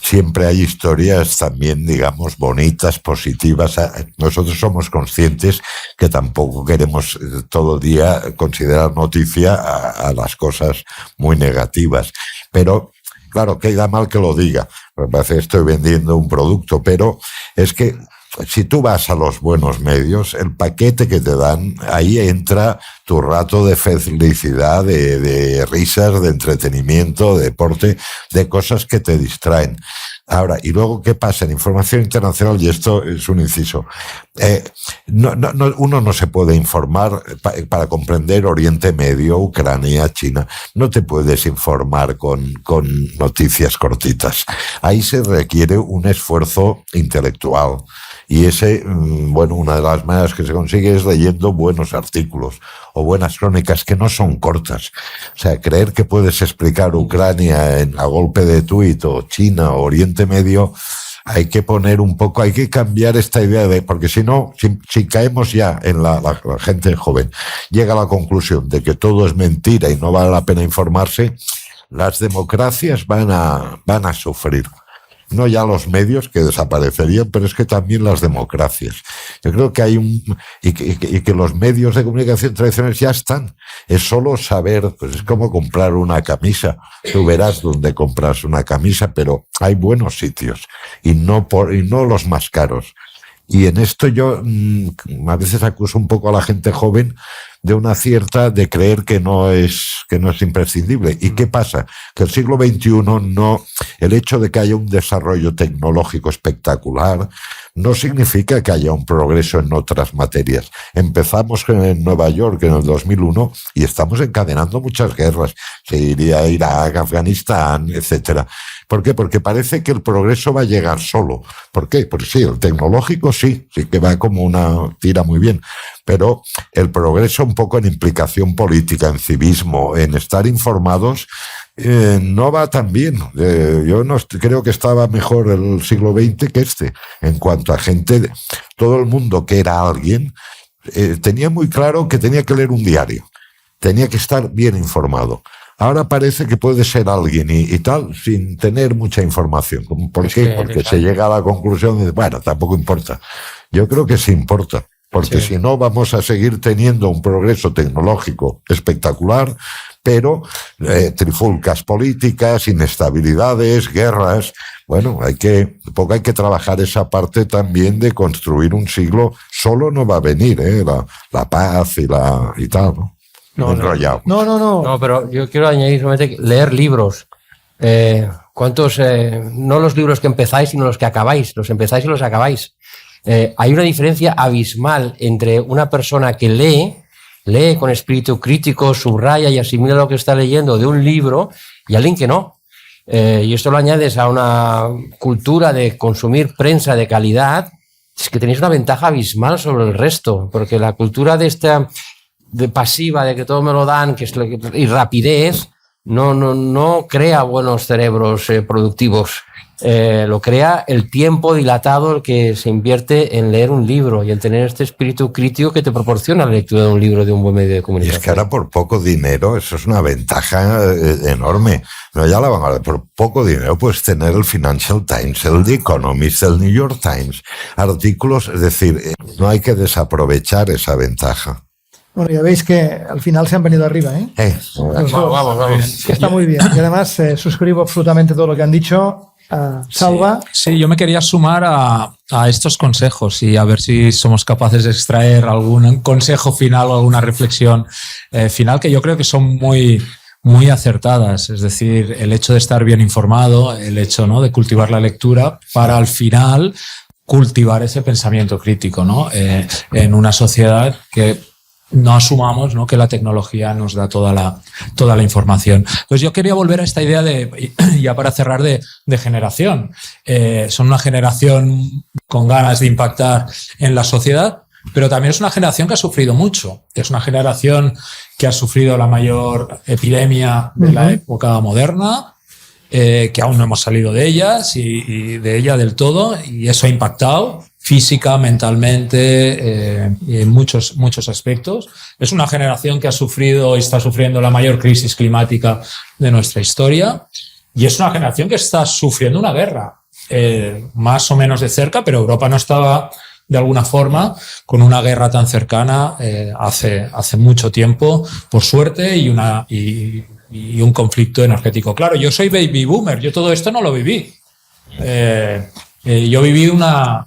Speaker 2: siempre hay historias también, digamos, bonitas, positivas. Nosotros somos conscientes que tampoco queremos todo el día considerar noticia a las cosas muy negativas. Pero, claro, queda mal que lo diga. Me parece que estoy vendiendo un producto, pero es que si tú vas a los buenos medios, el paquete que te dan, ahí entra tu rato de felicidad, de risas, de entretenimiento, de deporte, de cosas que te distraen. Ahora, y luego, ¿qué pasa? En información internacional, y esto es un inciso, uno no se puede informar para comprender Oriente Medio, Ucrania, China. No te puedes informar con noticias cortitas. Ahí se requiere un esfuerzo intelectual. Y una de las maneras que se consigue es leyendo buenos artículos o buenas crónicas que no son cortas. O sea, creer que puedes explicar Ucrania a golpe de tuit o China o Oriente Medio, hay que poner un poco, hay que cambiar esta idea de, porque si no, si caemos ya en la gente joven, llega a la conclusión de que todo es mentira y no vale la pena informarse, las democracias van a sufrir. No ya los medios, que desaparecerían, pero es que también las democracias. Yo creo que hay y que los medios de comunicación tradicionales ya están. Es solo saber, pues es como comprar una camisa. Tú verás dónde compras una camisa, pero hay buenos sitios y no los más caros. Y en esto yo a veces acuso un poco a la gente joven de creer que no es imprescindible. ¿Y qué pasa? Que el siglo XXI el hecho de que haya un desarrollo tecnológico espectacular no significa que haya un progreso en otras materias. Empezamos en Nueva York en el 2001 y estamos encadenando muchas guerras. Se iría a Irak, Afganistán, etcétera. ¿Por qué? Porque parece que el progreso va a llegar solo. ¿Por qué? Pues sí, el tecnológico sí que va como tira muy bien, pero el progreso un poco en implicación política, en civismo, en estar informados, no va tan bien. Yo no creo que estaba mejor el siglo XX que en cuanto a gente, todo el mundo que era alguien, tenía muy claro que tenía que leer un diario, tenía que estar bien informado. Ahora parece que puede ser alguien y tal sin tener mucha información. ¿Por qué? Porque se llega a la conclusión de, bueno, tampoco importa. Yo creo que sí importa, porque si no vamos a seguir teniendo un progreso tecnológico espectacular, pero trifulcas políticas, inestabilidades, guerras. Bueno, hay que trabajar esa parte también de construir un siglo. Solo no va a venir la paz y tal, ¿no? Enrollado.
Speaker 4: No, pero yo quiero añadir solamente leer libros. ¿Cuántos? No los libros que empezáis, sino los que acabáis. Los empezáis y los acabáis. Hay una diferencia abismal entre una persona que lee con espíritu crítico, subraya y asimila lo que está leyendo de un libro, y alguien que no. Y esto lo añades a una cultura de consumir prensa de calidad, es que tenéis una ventaja abismal sobre el resto, porque la cultura de pasiva, de que todo me lo dan, y rapidez, no crea buenos cerebros productivos. Lo crea el tiempo dilatado el que se invierte en leer un libro y en tener este espíritu crítico que te proporciona la lectura de un libro de un buen medio de comunicación.
Speaker 2: Y es que ahora por poco dinero, eso es una ventaja enorme. No, ya la van a ver, por poco dinero puedes tener el Financial Times, el The Economist, el New York Times, artículos, es decir, no hay que desaprovechar esa ventaja.
Speaker 1: Bueno, ya veis que al final se han venido arriba, ¿eh?
Speaker 4: Vamos.
Speaker 1: Que está muy bien. Y además suscribo absolutamente todo lo que han dicho. Salva.
Speaker 15: Sí, yo me quería sumar a estos consejos y a ver si somos capaces de extraer algún consejo final o alguna reflexión final que yo creo que son muy, muy acertadas. Es decir, el hecho de estar bien informado, el hecho, ¿no?, de cultivar la lectura para al final cultivar ese pensamiento crítico, ¿no? En una sociedad que no asumamos, ¿no?, que la tecnología nos da toda la información. Entonces yo quería volver a esta idea ya para cerrar, de generación. Son una generación con ganas de impactar en la sociedad, pero también es una generación que ha sufrido mucho. Es una generación que ha sufrido la mayor epidemia de la época moderna, que aún no hemos salido de ellas y de ella del todo, y eso ha impactado física, mentalmente, y en muchos aspectos. Es una generación que ha sufrido y está sufriendo la mayor crisis climática de nuestra historia, y es una generación que está sufriendo una guerra, más o menos de cerca, pero Europa no estaba de alguna forma con una guerra tan cercana hace mucho tiempo, por suerte, y un conflicto energético. Claro, yo soy baby boomer, yo todo esto no lo viví. Yo viví una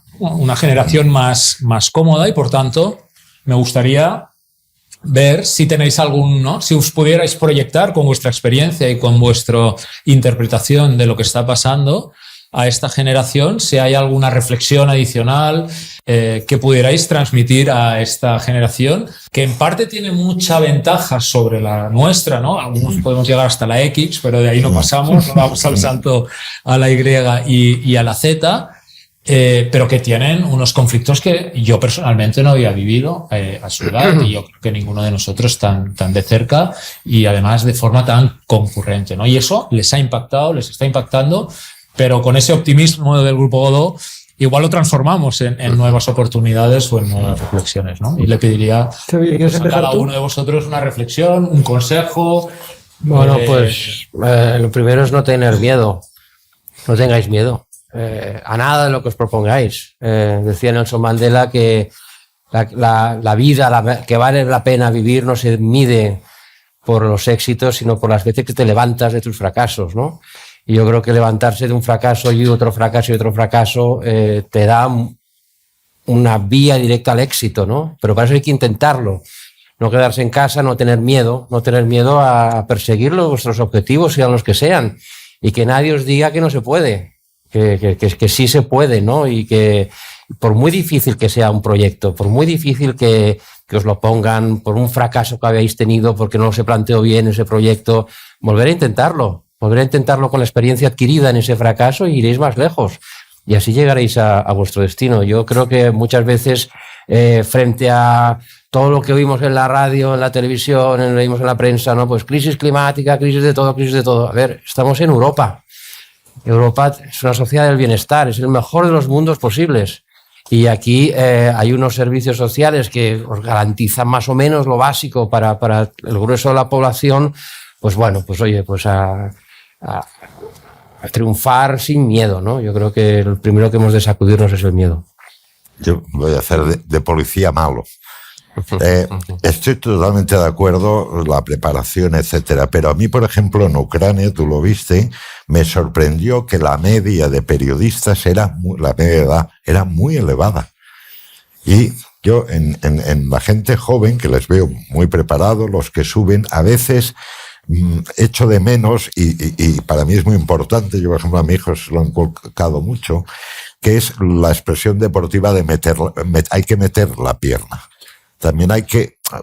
Speaker 15: generación más cómoda y, por tanto, me gustaría ver si tenéis si os pudierais proyectar con vuestra experiencia y con vuestra interpretación de lo que está pasando a esta generación, si hay alguna reflexión adicional que pudierais transmitir a esta generación, que en parte tiene mucha ventaja sobre la nuestra, ¿no? Algunos podemos llegar hasta la X, pero de ahí no pasamos, no vamos al salto a la Y y a la Z. Pero que tienen unos conflictos que yo personalmente no había vivido a su edad, y yo creo que ninguno de nosotros tan de cerca, y además de forma tan concurrente, ¿no? Y eso les ha impactado, les está impactando, pero con ese optimismo del Grupo Godó, igual lo transformamos en nuevas oportunidades o en nuevas reflexiones, ¿no? Y le pediría a cada uno de vosotros una reflexión, un consejo.
Speaker 4: Bueno, pues lo primero es no tener miedo. No tengáis miedo a nada de lo que os propongáis. Decía Nelson Mandela que la vida que vale la pena vivir no se mide por los éxitos, sino por las veces que te levantas de tus fracasos, ¿no? Y yo creo que levantarse de un fracaso y otro fracaso y otro fracaso te da una vía directa al éxito, ¿no? Pero para eso hay que intentarlo. No quedarse en casa, no tener miedo a perseguir vuestros objetivos, sean los que sean, y que nadie os diga que no se puede, que sí se puede, ¿no? Y que por muy difícil que sea un proyecto, por muy difícil que os lo pongan, por un fracaso que habéis tenido porque no se planteó bien ese proyecto, volver a intentarlo con la experiencia adquirida en ese fracaso y iréis más lejos. Y así llegaréis a vuestro destino. Yo creo que muchas veces, frente a todo lo que oímos en la radio, en la televisión, leímos en la prensa, ¿no? Pues crisis climática, crisis de todo, crisis de todo. A ver, estamos en Europa. Europa es una sociedad del bienestar, es el mejor de los mundos posibles. Y aquí hay unos servicios sociales que os garantizan más o menos lo básico para el grueso de la población. Pues bueno, pues oye, pues a triunfar sin miedo, ¿no? Yo creo que el primero que hemos de sacudirnos es el miedo.
Speaker 2: Yo voy a hacer de policía malo. Estoy totalmente de acuerdo, la preparación, etcétera, pero a mí, por ejemplo, en Ucrania, tú lo viste, me sorprendió que la media de periodistas la media edad era muy elevada. Y yo, en la gente joven, que les veo muy preparados, los que suben, a veces echo de menos, y para mí es muy importante, yo por ejemplo a mi hijo se lo he inculcado mucho, que es la expresión deportiva de hay que meter la pierna. También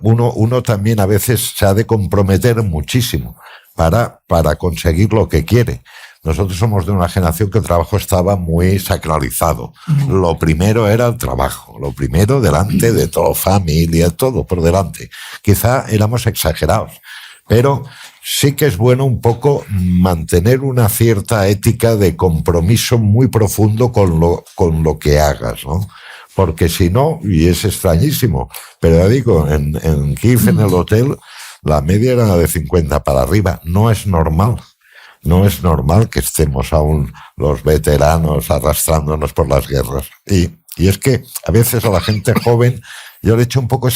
Speaker 2: uno también a veces se ha de comprometer muchísimo para conseguir lo que quiere. Nosotros somos de una generación que el trabajo estaba muy sacralizado. Lo primero era el trabajo, lo primero delante de todo, familia, todo por delante. Quizá éramos exagerados, pero sí que es bueno un poco mantener una cierta ética de compromiso muy profundo con lo que hagas, ¿no? Porque si no, y es extrañísimo, pero ya digo, en Kiev, en el hotel, la media era de 50 para arriba. No es normal. No es normal que estemos aún los veteranos arrastrándonos por las guerras. Y es que a veces a la gente joven yo le echo un poco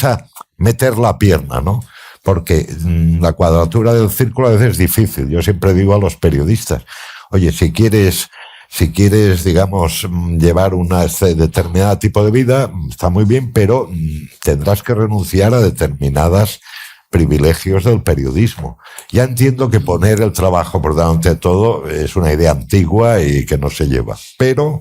Speaker 2: meter la pierna, ¿no? Porque la cuadratura del círculo a veces es difícil. Yo siempre digo a los periodistas, oye, si quieres, digamos, llevar una determinada tipo de vida, está muy bien, pero tendrás que renunciar a determinados privilegios del periodismo. Ya entiendo que poner el trabajo por delante de todo es una idea antigua y que no se lleva, pero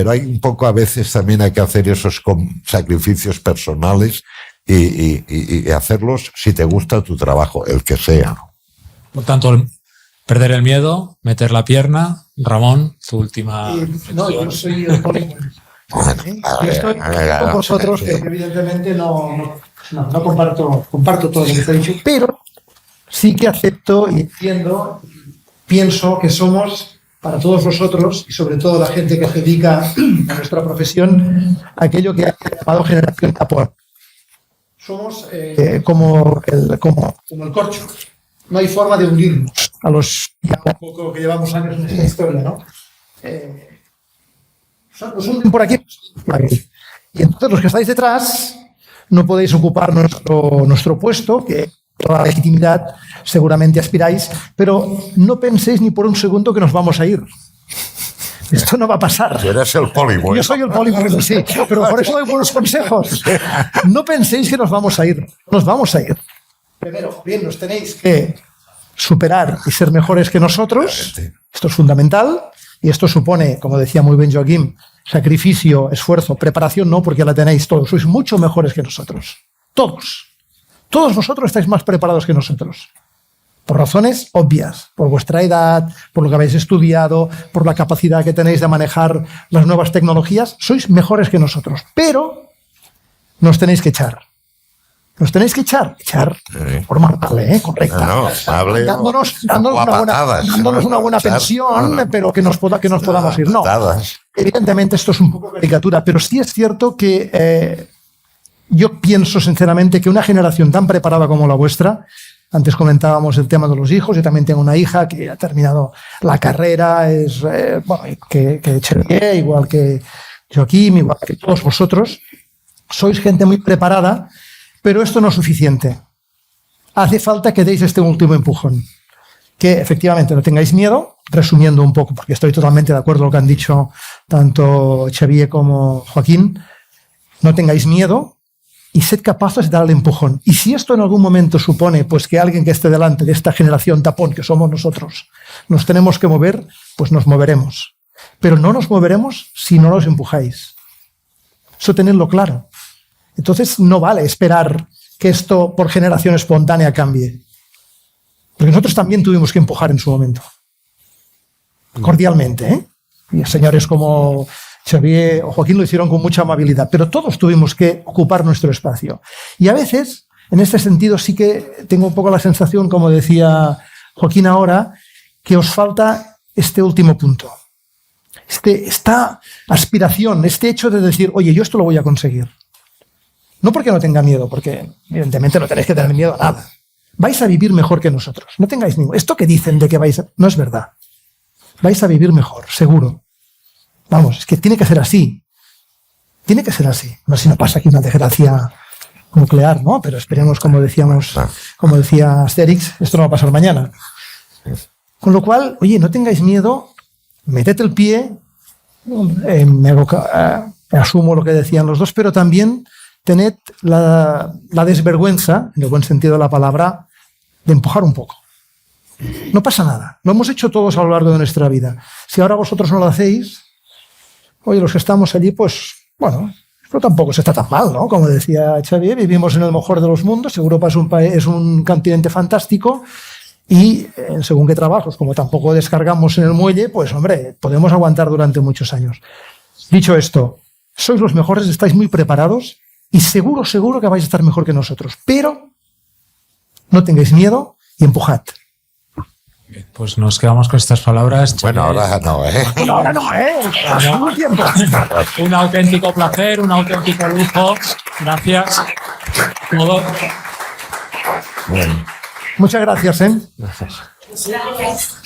Speaker 2: hay un poco, a veces también hay que hacer esos sacrificios personales y hacerlos si te gusta tu trabajo, el que sea.
Speaker 15: Por tanto, perder el miedo, meter la pierna. Ramón, tu última...
Speaker 1: No, yo soy el polígono. Yo estoy con vosotros, que evidentemente no comparto todo lo que se ha dicho, pero sí que acepto y entiendo, pienso que somos, para todos vosotros, y sobre todo la gente que se dedica a nuestra profesión, aquello que ha llamado generación de apoyo. Somos como el corcho. No hay forma de unirnos a los un poco que llevamos años en esta historia, ¿no? Nos unen por aquí, y entonces los que estáis detrás no podéis ocupar nuestro puesto, que toda la legitimidad seguramente aspiráis, pero no penséis ni por un segundo que nos vamos a ir. Esto no va a pasar.
Speaker 2: Eres el polígono.
Speaker 1: Yo soy el polígono, sí, pero por eso doy buenos consejos. No penséis que nos vamos a ir. Nos vamos a ir. Primero, bien, nos tenéis que superar y ser mejores que nosotros. Esto es fundamental. Y esto supone, como decía muy bien Joaquín, sacrificio, esfuerzo, preparación, no, porque la tenéis todos. Sois mucho mejores que nosotros. Todos. Todos vosotros estáis más preparados que nosotros. Por razones obvias, por vuestra edad, por lo que habéis estudiado, por la capacidad que tenéis de manejar las nuevas tecnologías, sois mejores que nosotros. Pero nos tenéis que echar. Nos tenéis que echar de forma amable, correcta.
Speaker 2: No, amable
Speaker 1: dándonos
Speaker 2: patadas,
Speaker 1: una buena pensión, pero que nos podamos ir. No,
Speaker 2: patadas.
Speaker 1: evidentemente esto es un poco caricatura, pero sí es cierto que yo pienso sinceramente que una generación tan preparada como la vuestra, antes comentábamos el tema de los hijos, yo también tengo una hija que ha terminado la carrera, es que Xavier, igual que Joaquim, igual que todos vosotros, sois gente muy preparada, pero esto no es suficiente. Hace falta que deis este último empujón. Que efectivamente no tengáis miedo, resumiendo un poco, porque estoy totalmente de acuerdo con lo que han dicho tanto Xavier como Joaquín, no tengáis miedo y sed capaces de dar el empujón. Y si esto en algún momento supone pues, que alguien que esté delante de esta generación tapón, que somos nosotros, nos tenemos que mover, pues nos moveremos. Pero no nos moveremos si no nos empujáis. Eso tenedlo claro. Entonces no vale esperar que esto por generación espontánea cambie. Porque nosotros también tuvimos que empujar en su momento. Cordialmente, ¿eh? Y señores como Xavier o Joaquín lo hicieron con mucha amabilidad, pero todos tuvimos que ocupar nuestro espacio. Y a veces, en este sentido, sí que tengo un poco la sensación, como decía Joaquín ahora, que os falta este último punto. Esta aspiración, este hecho de decir, oye, yo esto lo voy a conseguir. No porque no tenga miedo, porque evidentemente no tenéis que tener miedo a nada. Vais a vivir mejor que nosotros. No tengáis ningún... Esto que dicen de que vais a... No es verdad. Vais a vivir mejor, seguro. Vamos, es que tiene que ser así. Tiene que ser así. No sé si no pasa aquí una desgracia nuclear, ¿no? Pero esperemos, como decía Asterix, esto no va a pasar mañana. Con lo cual, oye, no tengáis miedo, meted el pie, asumo lo que decían los dos, pero también tened la desvergüenza, en el buen sentido de la palabra, de empujar un poco. No pasa nada. Lo hemos hecho todos a lo largo de nuestra vida. Si ahora vosotros no lo hacéis, oye, los que estamos allí, pues, bueno, pero tampoco se está tan mal, ¿no? Como decía Xavier, vivimos en el mejor de los mundos, Europa es un continente fantástico y según qué trabajos, como tampoco descargamos en el muelle, pues, hombre, podemos aguantar durante muchos años. Dicho esto, sois los mejores, estáis muy preparados y seguro que vais a estar mejor que nosotros. Pero no tengáis miedo y empujad.
Speaker 15: Pues nos quedamos con estas palabras.
Speaker 2: Bueno, ahora no, ¿eh?
Speaker 1: No, ahora no, ¿eh?
Speaker 15: No.
Speaker 1: Tiempo.
Speaker 15: Un auténtico placer, un auténtico lujo. Gracias. Todo.
Speaker 2: Bueno.
Speaker 1: Muchas gracias, ¿eh?
Speaker 2: Gracias.
Speaker 6: Gracias.